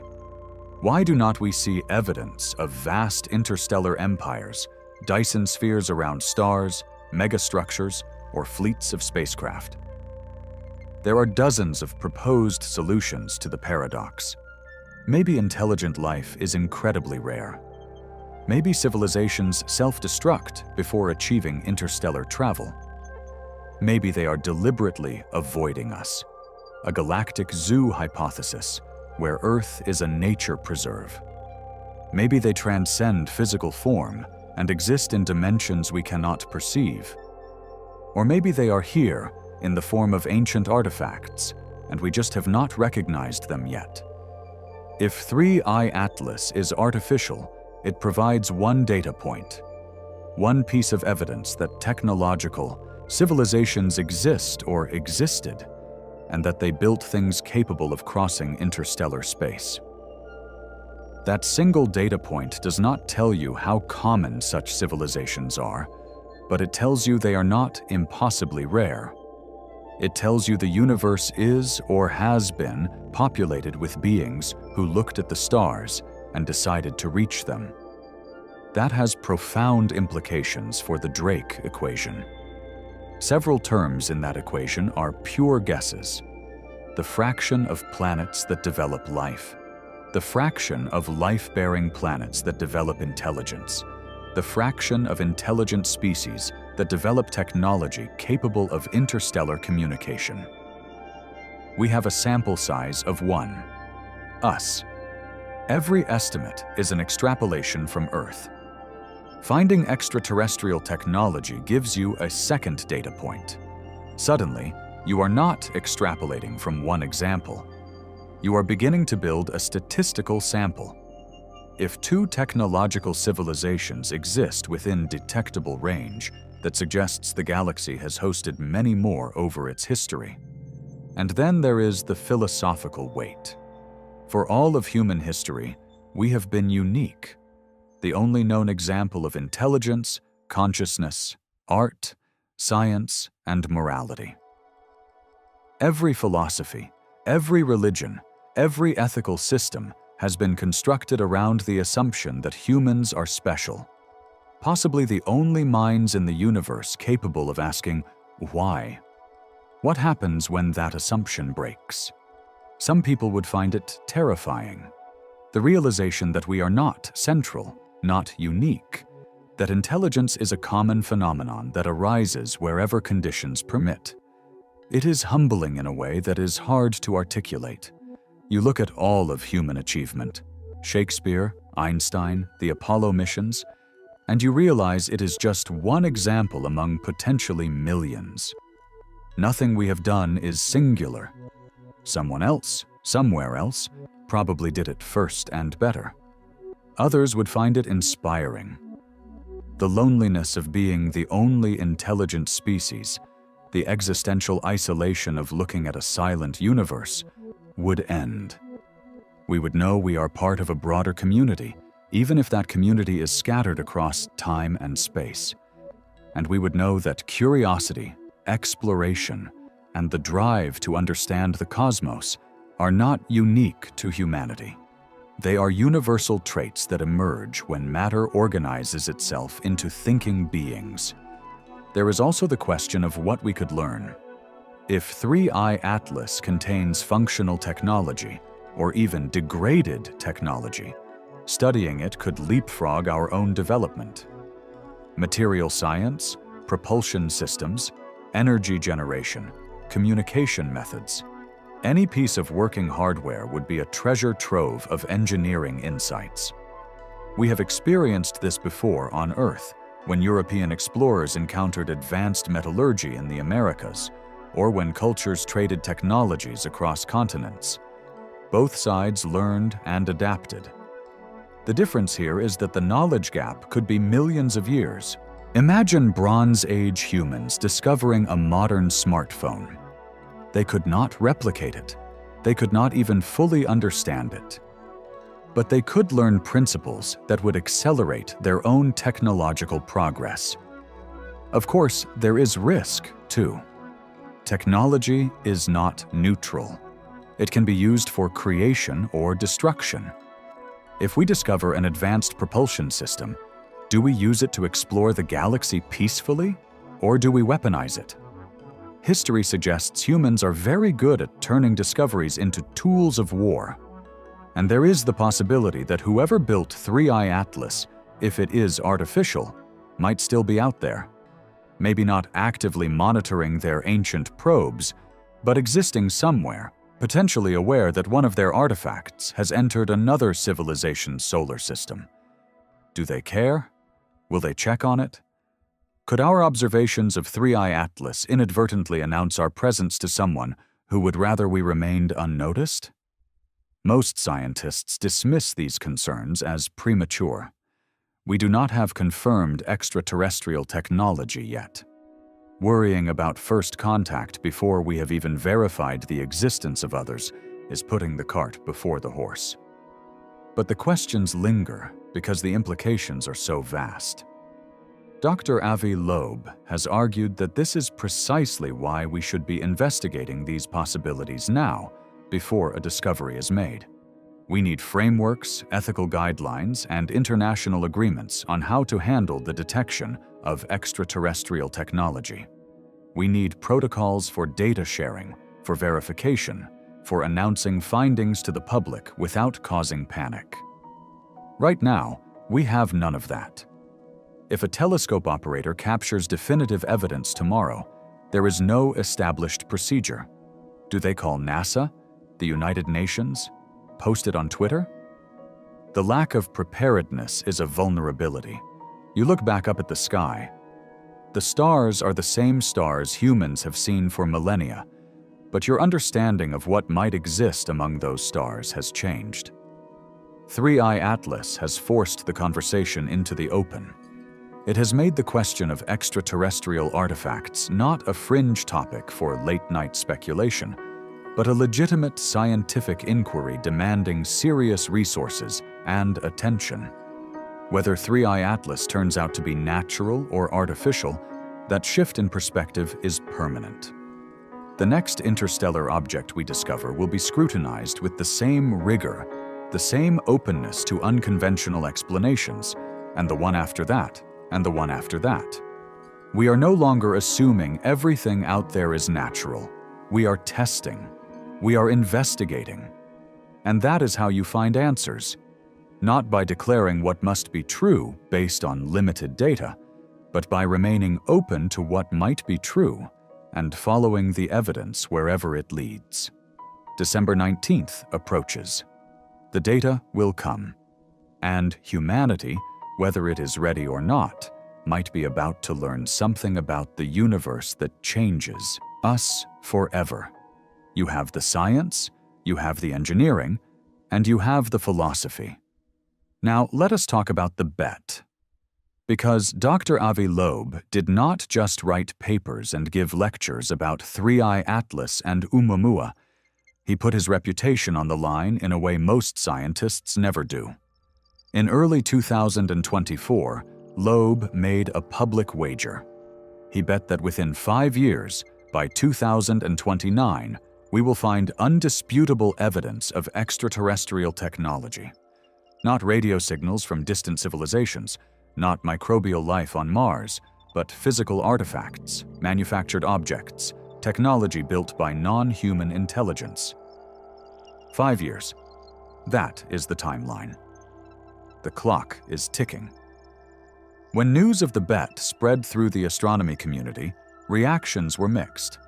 [SPEAKER 1] Why do not we see evidence of vast interstellar empires, Dyson spheres around stars, megastructures, or fleets of spacecraft? There are dozens of proposed solutions to the paradox. Maybe intelligent life is incredibly rare. Maybe civilizations self-destruct before achieving interstellar travel. Maybe they are deliberately avoiding us. A galactic zoo hypothesis, where Earth is a nature preserve. Maybe they transcend physical form and exist in dimensions we cannot perceive. Or maybe they are here in the form of ancient artifacts, and we just have not recognized them yet. If 3I Atlas is artificial, it provides one data point, one piece of evidence that technological civilizations exist or existed, and that they built things capable of crossing interstellar space. That single data point does not tell you how common such civilizations are, but it tells you they are not impossibly rare. It tells you the universe is or has been populated with beings who looked at the stars and decided to reach them. That has profound implications for the Drake equation. Several terms in that equation are pure guesses. The fraction of planets that develop life, the fraction of life-bearing planets that develop intelligence, the fraction of intelligent species that develop technology capable of interstellar communication. We have a sample size of 1. Us. Every estimate is an extrapolation from Earth. Finding extraterrestrial technology gives you a second data point. Suddenly, you are not extrapolating from one example. You are beginning to build a statistical sample. If 2 technological civilizations exist within detectable range, that suggests the galaxy has hosted many more over its history. And then there is the philosophical weight. For all of human history, we have been unique. The only known example of intelligence, consciousness, art, science, and morality. Every philosophy, every religion, every ethical system has been constructed around the assumption that humans are special. Possibly the only minds in the universe capable of asking, why? What happens when that assumption breaks? Some people would find it terrifying. The realization that we are not central, not unique, that intelligence is a common phenomenon that arises wherever conditions permit. It is humbling in a way that is hard to articulate. You look at all of human achievement, Shakespeare, Einstein, the Apollo missions, and you realize it is just one example among potentially millions. Nothing we have done is singular. Someone else, somewhere else, probably did it first and better. Others would find it inspiring. The loneliness of being the only intelligent species, the existential isolation of looking at a silent universe, would end. We would know we are part of a broader community, even if that community is scattered across time and space. And we would know that curiosity, exploration, and the drive to understand the cosmos are not unique to humanity. They are universal traits that emerge when matter organizes itself into thinking beings. There is also the question of what we could learn. If 3I Atlas contains functional technology, or even degraded technology, studying it could leapfrog our own development. Material science, propulsion systems, energy generation, communication methods. Any piece of working hardware would be a treasure trove of engineering insights. We have experienced this before on Earth, when European explorers encountered advanced metallurgy in the Americas, or when cultures traded technologies across continents. Both sides learned and adapted. The difference here is that the knowledge gap could be millions of years. Imagine Bronze Age humans discovering a modern smartphone. They could not replicate it. They could not even fully understand it. but they could learn principles that would accelerate their own technological progress. Of course, there is risk, too. Technology is not neutral. It can be used for creation or destruction. If we discover an advanced propulsion system, do we use it to explore the galaxy peacefully, or do we weaponize it? History suggests humans are very good at turning discoveries into tools of war. And there is the possibility that whoever built 3I Atlas, if it is artificial, might still be out there. Maybe not actively monitoring their ancient probes, but existing somewhere, potentially aware that one of their artifacts has entered another civilization's solar system. Do they care? Will they check on it? Could our observations of 3I Atlas inadvertently announce our presence to someone who would rather we remained unnoticed? Most scientists dismiss these concerns as premature. We do not have confirmed extraterrestrial technology yet. Worrying about first contact before we have even verified the existence of others is putting the cart before the horse. But the questions linger because the implications are so vast. Dr. Avi Loeb has argued that this is precisely why we should be investigating these possibilities now, before a discovery is made. We need frameworks, ethical guidelines, and international agreements on how to handle the detection of extraterrestrial technology. We need protocols for data sharing, for verification, for announcing findings to the public without causing panic. Right now, we have none of that. If a telescope operator captures definitive evidence tomorrow, there is no established procedure. Do they call NASA, the United Nations, post it on Twitter? The lack of preparedness is a vulnerability. You look back up at the sky. The stars are the same stars humans have seen for millennia, but your understanding of what might exist among those stars has changed. 3I Atlas has forced the conversation into the open. It has made the question of extraterrestrial artifacts not a fringe topic for late-night speculation, but a legitimate scientific inquiry demanding serious resources and attention. Whether 3I Atlas turns out to be natural or artificial, that shift in perspective is permanent. The next interstellar object we discover will be scrutinized with the same rigor, the same openness to unconventional explanations, and the one after that, and the one after that. We are no longer assuming everything out there is natural. We are testing. We are investigating. And that is how you find answers. Not by declaring what must be true based on limited data, but by remaining open to what might be true and following the evidence wherever it leads. December 19th approaches. The data will come. And humanity, whether it is ready or not, might be about to learn something about the universe that changes us forever. You have the science, you have the engineering, and you have the philosophy. Now let us talk about the bet. Because Dr. Avi Loeb did not just write papers and give lectures about 3I Atlas and Oumuamua, he put his reputation on the line in a way most scientists never do. In early 2024, Loeb made a public wager. He bet that within 5 years, by 2029, we will find undisputable evidence of extraterrestrial technology. Not radio signals from distant civilizations, not microbial life on Mars, but physical artifacts, manufactured objects, technology built by non-human intelligence. 5 years. That is the timeline. The clock is ticking. When news of the bet spread through the astronomy community, reactions were mixed.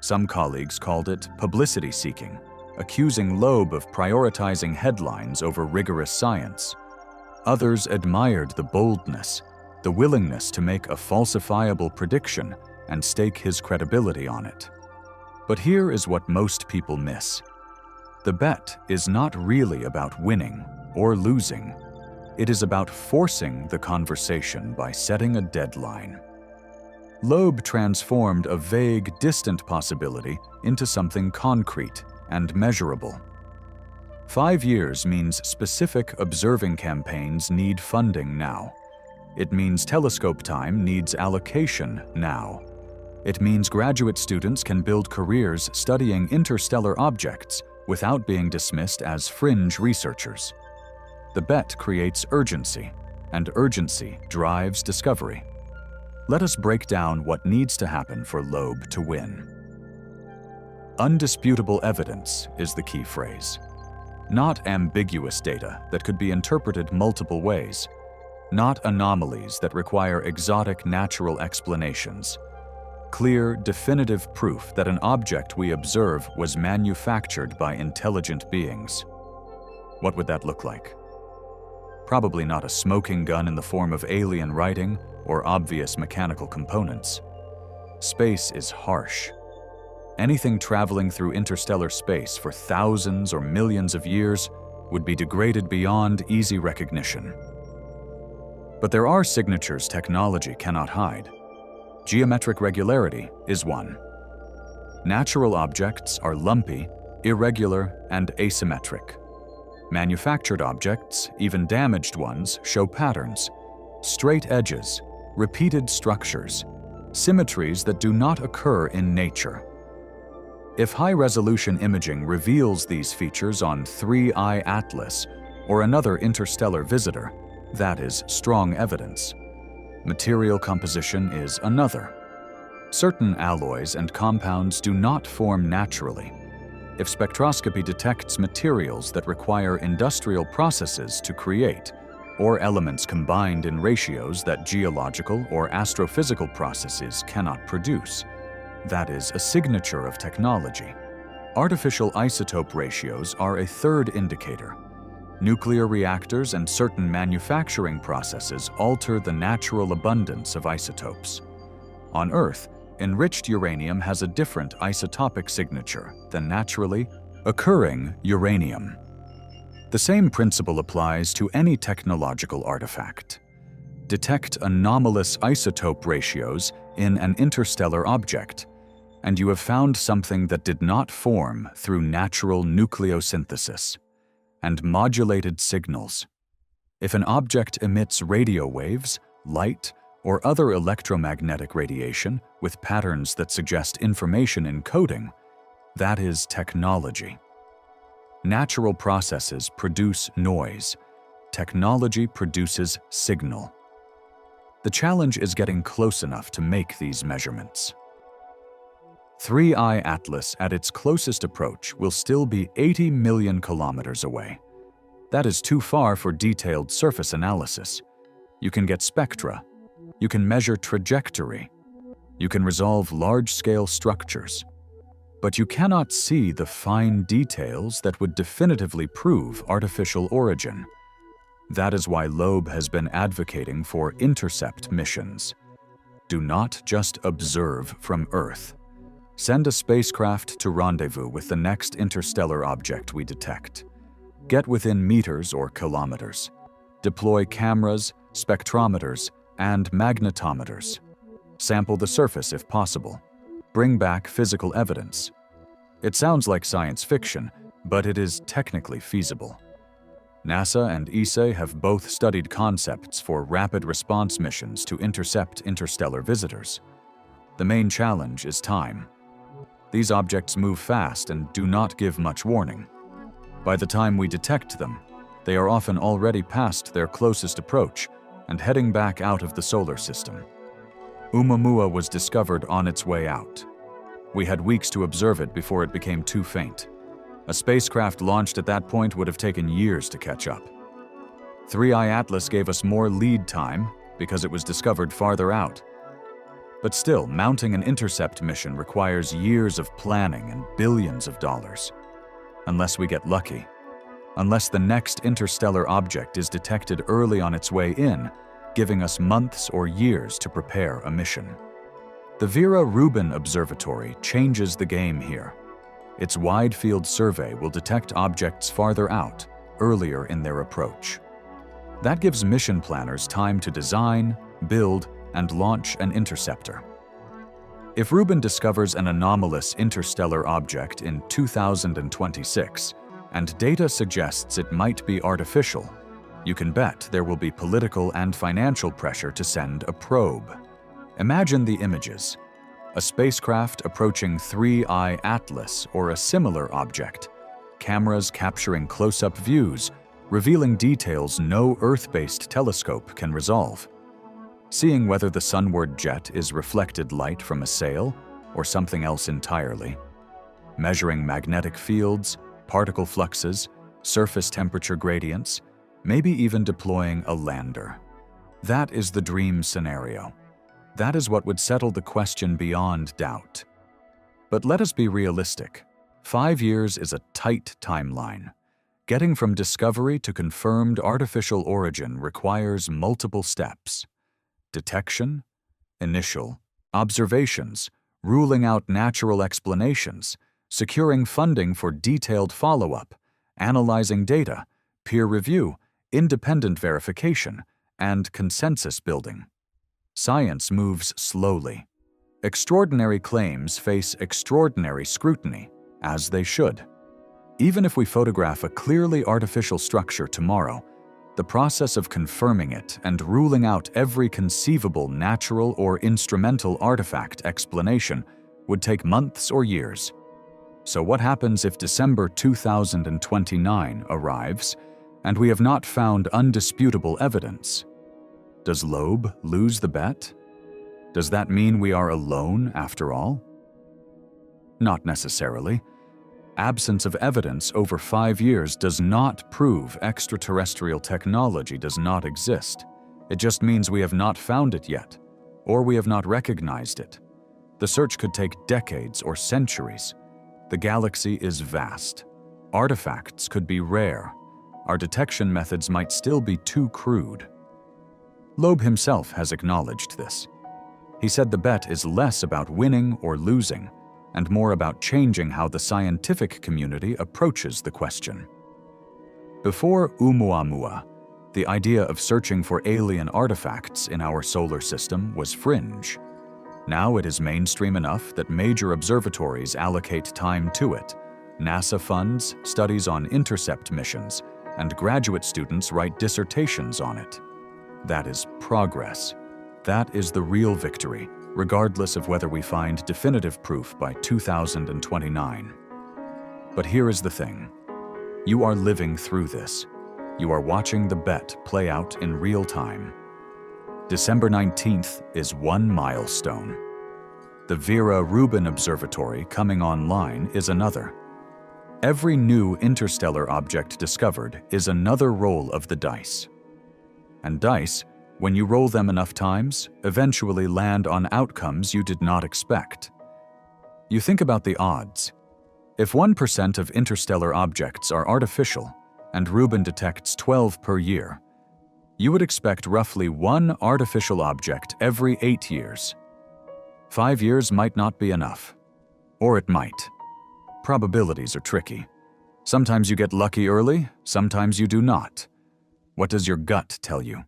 [SPEAKER 1] Some colleagues called it publicity seeking, accusing Loeb of prioritizing headlines over rigorous science. Others admired the boldness, the willingness to make a falsifiable prediction and stake his credibility on it. But here is what most people miss. The bet is not really about winning or losing. It is about forcing the conversation by setting a deadline. Loeb transformed a vague, distant possibility into something concrete and measurable. 5 years means specific observing campaigns need funding now. It means telescope time needs allocation now. It means graduate students can build careers studying interstellar objects without being dismissed as fringe researchers. The bet creates urgency, and urgency drives discovery. Let us break down what needs to happen for Loeb to win. Undisputable evidence is the key phrase. Not ambiguous data that could be interpreted multiple ways. Not anomalies that require exotic natural explanations. Clear, definitive proof that an object we observe was manufactured by intelligent beings. What would that look like? Probably not a smoking gun in the form of alien writing or obvious mechanical components. Space is harsh. Anything traveling through interstellar space for thousands or millions of years would be degraded beyond easy recognition. But there are signatures technology cannot hide. Geometric regularity is one. Natural objects are lumpy, irregular, and asymmetric. Manufactured objects, even damaged ones, show patterns, straight edges, repeated structures, symmetries that do not occur in nature. If high-resolution imaging reveals these features on 3I Atlas or another interstellar visitor, that is strong evidence. Material composition is another. Certain alloys and compounds do not form naturally. If spectroscopy detects materials that require industrial processes to create, or elements combined in ratios that geological or astrophysical processes cannot produce, that is a signature of technology. Artificial isotope ratios are a third indicator. Nuclear reactors and certain manufacturing processes alter the natural abundance of isotopes. On Earth, enriched uranium has a different isotopic signature than naturally occurring uranium. The same principle applies to any technological artifact. Detect anomalous isotope ratios in an interstellar object, and you have found something that did not form through natural nucleosynthesis and modulated signals. If an object emits radio waves, light, or other electromagnetic radiation with patterns that suggest information encoding, that is technology. Natural processes produce noise. Technology produces signal. The challenge is getting close enough to make these measurements. 3I Atlas at its closest approach will still be 80 million kilometers away. That is too far for detailed surface analysis. You can get spectra. You can measure trajectory. You can resolve large-scale structures. But you cannot see the fine details that would definitively prove artificial origin. That is why Loeb has been advocating for intercept missions. Do not just observe from Earth. Send a spacecraft to rendezvous with the next interstellar object we detect. Get within meters or kilometers. Deploy cameras, spectrometers, and magnetometers. Sample the surface if possible. Bring back physical evidence. It sounds like science fiction, but it is technically feasible. NASA and ESA have both studied concepts for rapid response missions to intercept interstellar visitors. The main challenge is time. These objects move fast and do not give much warning. By the time we detect them, they are often already past their closest approach and heading back out of the solar system. Oumuamua was discovered on its way out. We had weeks to observe it before it became too faint. A spacecraft launched at that point would have taken years to catch up. 3I Atlas gave us more lead time because it was discovered farther out. But still, mounting an intercept mission requires years of planning and billions of dollars. Unless we get lucky. Unless the next interstellar object is detected early on its way in, giving us months or years to prepare a mission. The Vera Rubin Observatory changes the game here. Its wide-field survey will detect objects farther out, earlier in their approach. That gives mission planners time to design, build, and launch an interceptor. If Rubin discovers an anomalous interstellar object in 2026 and data suggests it might be artificial, you can bet there will be political and financial pressure to send a probe. Imagine the images. A spacecraft approaching 3I Atlas or a similar object, cameras capturing close-up views, revealing details no Earth-based telescope can resolve. Seeing whether the sunward jet is reflected light from a sail or something else entirely. Measuring magnetic fields, particle fluxes, surface temperature gradients, maybe even deploying a lander. That is the dream scenario. That is what would settle the question beyond doubt. But let us be realistic. 5 years is a tight timeline. Getting from discovery to confirmed artificial origin requires multiple steps. Detection, initial, observations, ruling out natural explanations, securing funding for detailed follow-up, analyzing data, peer review, independent verification, and consensus building. Science moves slowly. Extraordinary claims face extraordinary scrutiny, as they should. Even if we photograph a clearly artificial structure tomorrow, the process of confirming it and ruling out every conceivable natural or instrumental artifact explanation would take months or years. So what happens if December 2029 arrives and we have not found undisputable evidence? Does Loeb lose the bet? Does that mean we are alone after all? Not necessarily. Absence of evidence over 5 years does not prove extraterrestrial technology does not exist. It just means we have not found it yet, or we have not recognized it. The search could take decades or centuries. The galaxy is vast. Artifacts could be rare. Our detection methods might still be too crude. Loeb himself has acknowledged this. He said the bet is less about winning or losing, and more about changing how the scientific community approaches the question. Before Oumuamua, the idea of searching for alien artifacts in our solar system was fringe. Now it is mainstream enough that major observatories allocate time to it. NASA funds studies on intercept missions, and graduate students write dissertations on it. That is progress. That is the real victory, regardless of whether we find definitive proof by 2029. But here is the thing. You are living through this. You are watching the bet play out in real time. December 19th is one milestone. The Vera Rubin Observatory coming online is another. Every new interstellar object discovered is another roll of the dice. And dice, when you roll them enough times, eventually land on outcomes you did not expect. You think about the odds. If 1% of interstellar objects are artificial, and Rubin detects 12 per year, you would expect roughly one artificial object every 8 years. 5 years might not be enough. Or it might. Probabilities are tricky. Sometimes you get lucky early, sometimes you do not. What does your gut tell you?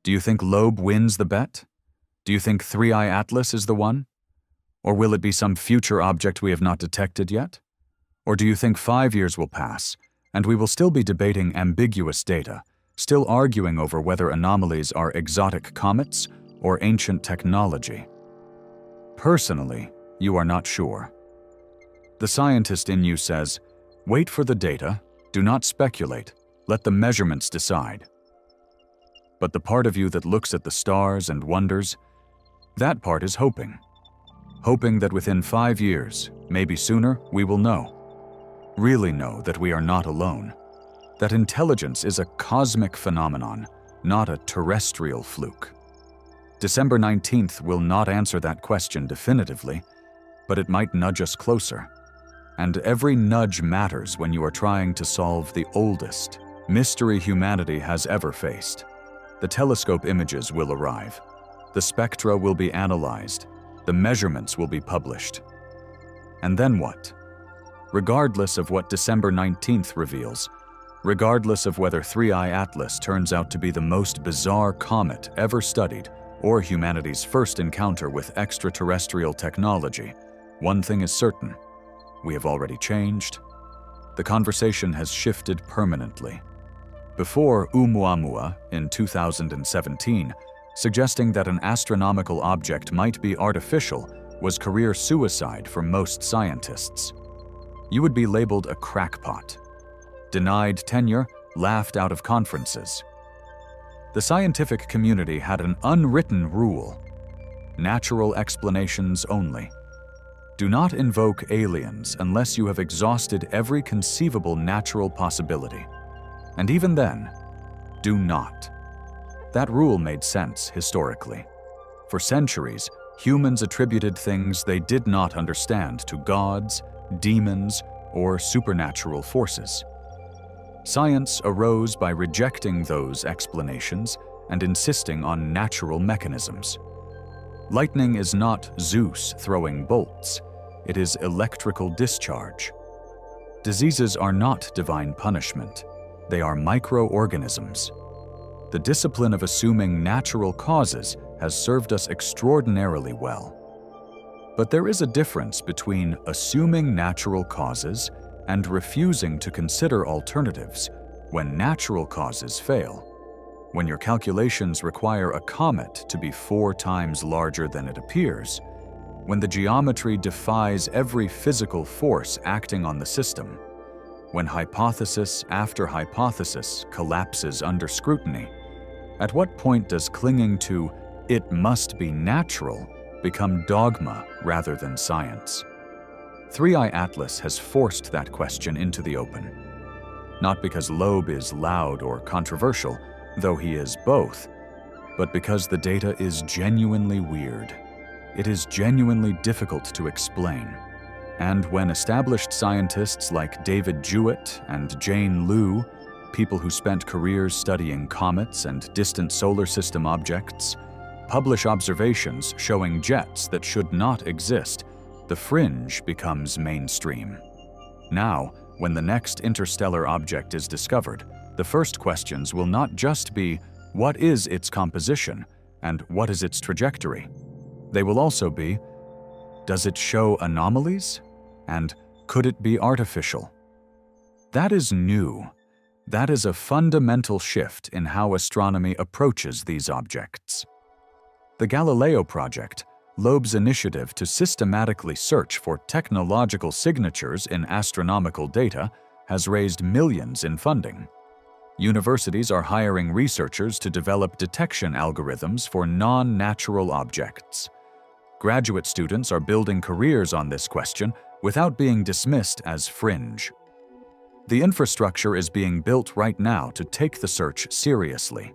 [SPEAKER 1] Do you think Loeb wins the bet? Do you think 3I Atlas is the one? Or will it be some future object we have not detected yet? Or do you think 5 years will pass, and we will still be debating ambiguous data, still arguing over whether anomalies are exotic comets or ancient technology? Personally, you are not sure. The scientist in you says, wait for the data, do not speculate, let the measurements decide. But the part of you that looks at the stars and wonders, that part is hoping. Hoping that within 5 years, maybe sooner, we will know. Really know that we are not alone. That intelligence is a cosmic phenomenon, not a terrestrial fluke. December 19th will not answer that question definitively, but it might nudge us closer. And every nudge matters when you are trying to solve the oldest mystery humanity has ever faced. The telescope images will arrive. The spectra will be analyzed. The measurements will be published. And then what? Regardless of what December 19th reveals, regardless of whether 3I Atlas turns out to be the most bizarre comet ever studied or humanity's first encounter with extraterrestrial technology, one thing is certain. We have already changed, The conversation has shifted permanently. Before Oumuamua in 2017, suggesting that an astronomical object might be artificial was career suicide for most scientists. You would be labeled a crackpot, denied tenure, laughed out of conferences. The scientific community had an unwritten rule: natural explanations only. Do not invoke aliens unless you have exhausted every conceivable natural possibility. And even then, do not. That rule made sense historically. For centuries, humans attributed things they did not understand to gods, demons, or supernatural forces. Science arose by rejecting those explanations and insisting on natural mechanisms. Lightning is not Zeus throwing bolts, it is electrical discharge. Diseases are not divine punishment, they are microorganisms. The discipline of assuming natural causes has served us extraordinarily well. But there is a difference between assuming natural causes and refusing to consider alternatives when natural causes fail. When your calculations require a comet to be 4 times larger than it appears, when the geometry defies every physical force acting on the system, when hypothesis after hypothesis collapses under scrutiny, at what point does clinging to "it must be natural" become dogma rather than science? 3i Atlas has forced that question into the open. Not because Loeb is loud or controversial, though he is both, but because the data is genuinely weird. It is genuinely difficult to explain. And when established scientists like David Jewett and Jane Liu, people who spent careers studying comets and distant solar system objects, publish observations showing jets that should not exist, the fringe becomes mainstream. Now, when the next interstellar object is discovered, the first questions will not just be, what is its composition and what is its trajectory? They will also be, does it show anomalies? And could it be artificial? That is new. That is a fundamental shift in how astronomy approaches these objects. The Galileo Project, Loeb's initiative to systematically search for technological signatures in astronomical data, has raised millions in funding. Universities are hiring researchers to develop detection algorithms for non-natural objects. Graduate students are building careers on this question without being dismissed as fringe. The infrastructure is being built right now to take the search seriously.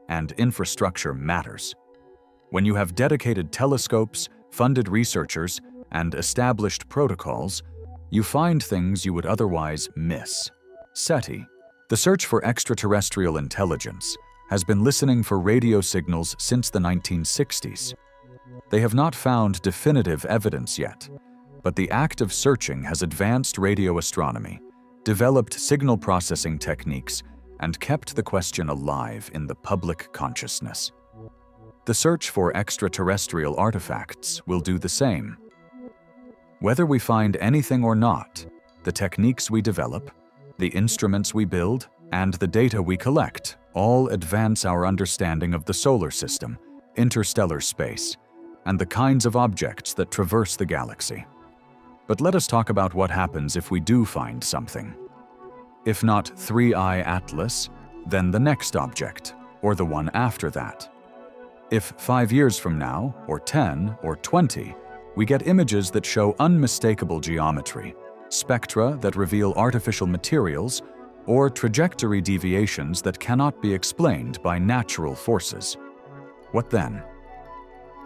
[SPEAKER 1] And infrastructure matters. When you have dedicated telescopes, funded researchers, and established protocols, you find things you would otherwise miss. SETI, the search for extraterrestrial intelligence, has been listening for radio signals since the 1960s. They have not found definitive evidence yet, but the act of searching has advanced radio astronomy, developed signal processing techniques, and kept the question alive in the public consciousness. The search for extraterrestrial artifacts will do the same. Whether we find anything or not, the techniques we develop, the instruments we build, and the data we collect all advance our understanding of the solar system, interstellar space, and the kinds of objects that traverse the galaxy. But let us talk about what happens if we do find something. If not 3i Atlas, then the next object, or the one after that. If 5 years from now, or 10, or 20, we get images that show unmistakable geometry, spectra that reveal artificial materials, or trajectory deviations that cannot be explained by natural forces. What then?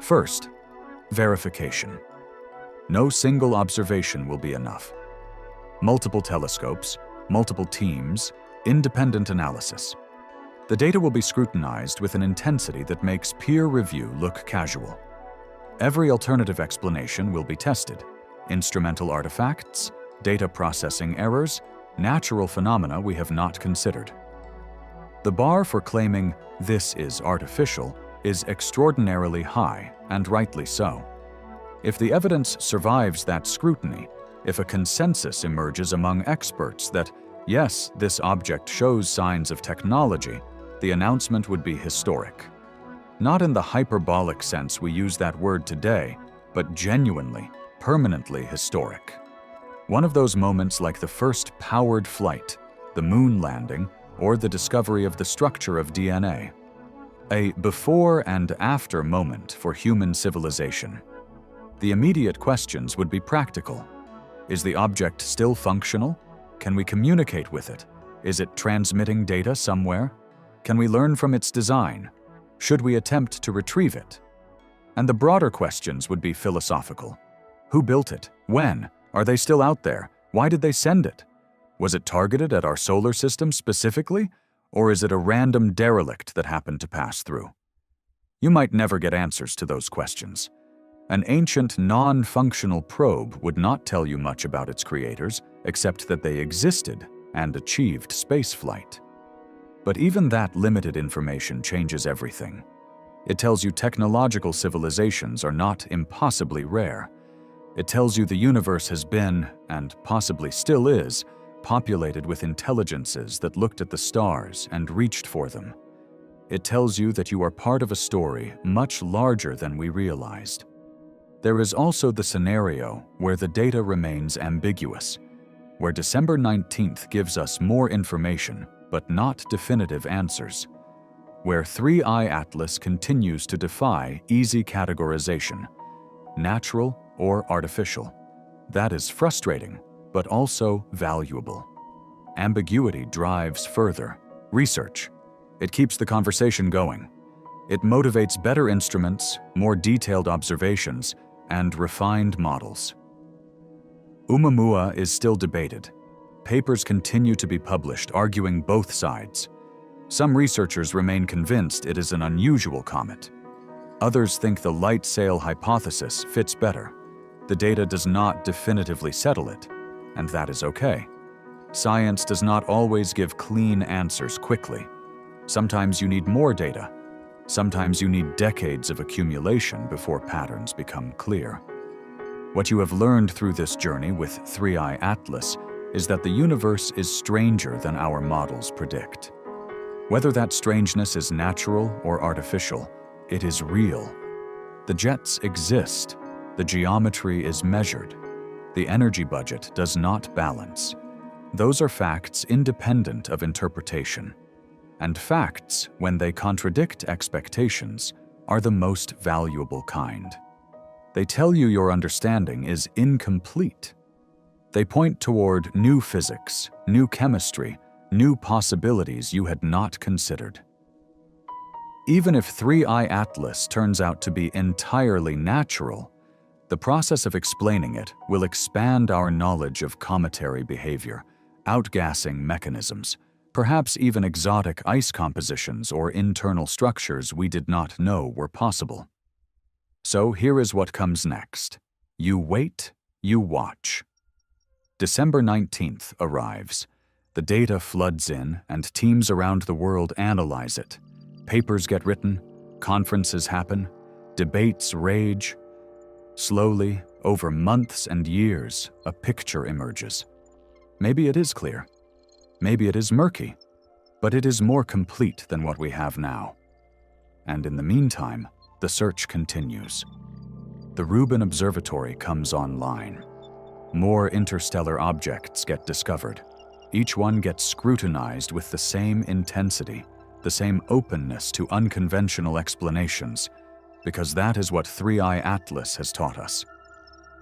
[SPEAKER 1] First, verification. No single observation will be enough. Multiple telescopes, multiple teams, independent analysis. The data will be scrutinized with an intensity that makes peer review look casual. Every alternative explanation will be tested: instrumental artifacts, data processing errors, natural phenomena we have not considered. The bar for claiming this is artificial is extraordinarily high, and rightly so. If the evidence survives that scrutiny, If a consensus emerges among experts that, yes, this object shows signs of technology, the announcement would be historic. Not in the hyperbolic sense we use that word today, but genuinely, permanently historic. One of those moments like the first powered flight, the moon landing, or the discovery of the structure of DNA. A before and after moment for human civilization. The immediate questions would be practical. Is the object still functional? Can we communicate with it? Is it transmitting data somewhere? Can we learn from its design? Should we attempt to retrieve it? And the broader questions would be philosophical. Who built it? When? Are they still out there? Why did they send it? Was it targeted at our solar system specifically? Or is it a random derelict that happened to pass through? You might never get answers to those questions. An ancient, non-functional probe would not tell you much about its creators, except that they existed and achieved spaceflight. But even that limited information changes everything. It tells you technological civilizations are not impossibly rare. It tells you the universe has been, and possibly still is, populated with intelligences that looked at the stars and reached for them. It tells you that you are part of a story much larger than we realized. There is also the scenario where the data remains ambiguous, where December 19th gives us more information, but not definitive answers, where 3I Atlas continues to defy easy categorization, natural or artificial. That is frustrating, but also valuable. Ambiguity drives further research. It keeps the conversation going. It motivates better instruments, more detailed observations, and refined models. Oumuamua is still debated. Papers continue to be published arguing both sides. Some researchers remain convinced it is an unusual comet. Others think the light sail hypothesis fits better. The data does not definitively settle it, and that is okay. Science does not always give clean answers quickly. Sometimes you need more data. Sometimes you need decades of accumulation before patterns become clear. What you have learned through this journey with 3I Atlas is that the universe is stranger than our models predict. Whether that strangeness is natural or artificial, it is real. The jets exist. The geometry is measured. The energy budget does not balance. Those are facts independent of interpretation. And facts, when they contradict expectations, are the most valuable kind. They tell you your understanding is incomplete. They point toward new physics, new chemistry, new possibilities you had not considered. Even if 3I Atlas turns out to be entirely natural, the process of explaining it will expand our knowledge of cometary behavior, outgassing mechanisms, perhaps even exotic ice compositions or internal structures we did not know were possible. So here is what comes next. You wait, you watch. December 19th arrives. The data floods in, and teams around the world analyze it. Papers get written, conferences happen, debates rage. Slowly, over months and years, a picture emerges. Maybe it is clear. Maybe it is murky, but it is more complete than what we have now. And in the meantime, the search continues. The Rubin Observatory comes online. More interstellar objects get discovered. Each one gets scrutinized with the same intensity, the same openness to unconventional explanations, because that is what 3I Atlas has taught us.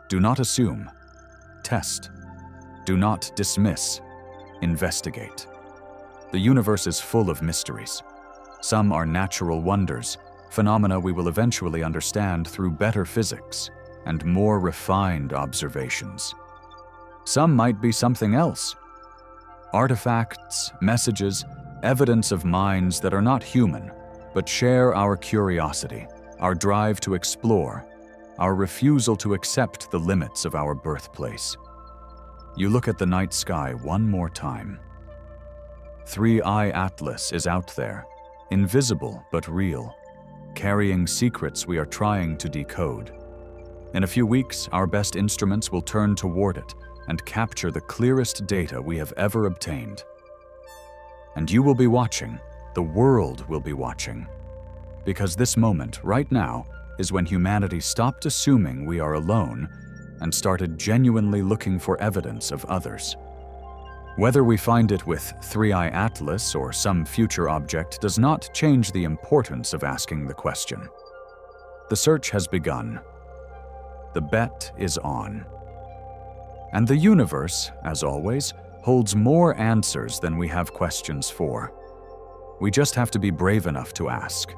[SPEAKER 1] Do not assume. Test. Do not dismiss. Investigate. The universe is full of mysteries. Some are natural wonders, phenomena we will eventually understand through better physics and more refined observations. Some might be something else. Artifacts, messages, evidence of minds that are not human, but share our curiosity, our drive to explore, our refusal to accept the limits of our birthplace. You look at the night sky one more time. 3I Atlas is out there, invisible but real, carrying secrets we are trying to decode. In a few weeks, our best instruments will turn toward it, and capture the clearest data we have ever obtained. And you will be watching, the world will be watching. Because this moment, right now, is when humanity stopped assuming we are alone and started genuinely looking for evidence of others. Whether we find it with 3i Atlas or some future object does not change the importance of asking the question. The search has begun. The bet is on. And the universe, as always, holds more answers than we have questions for. We just have to be brave enough to ask.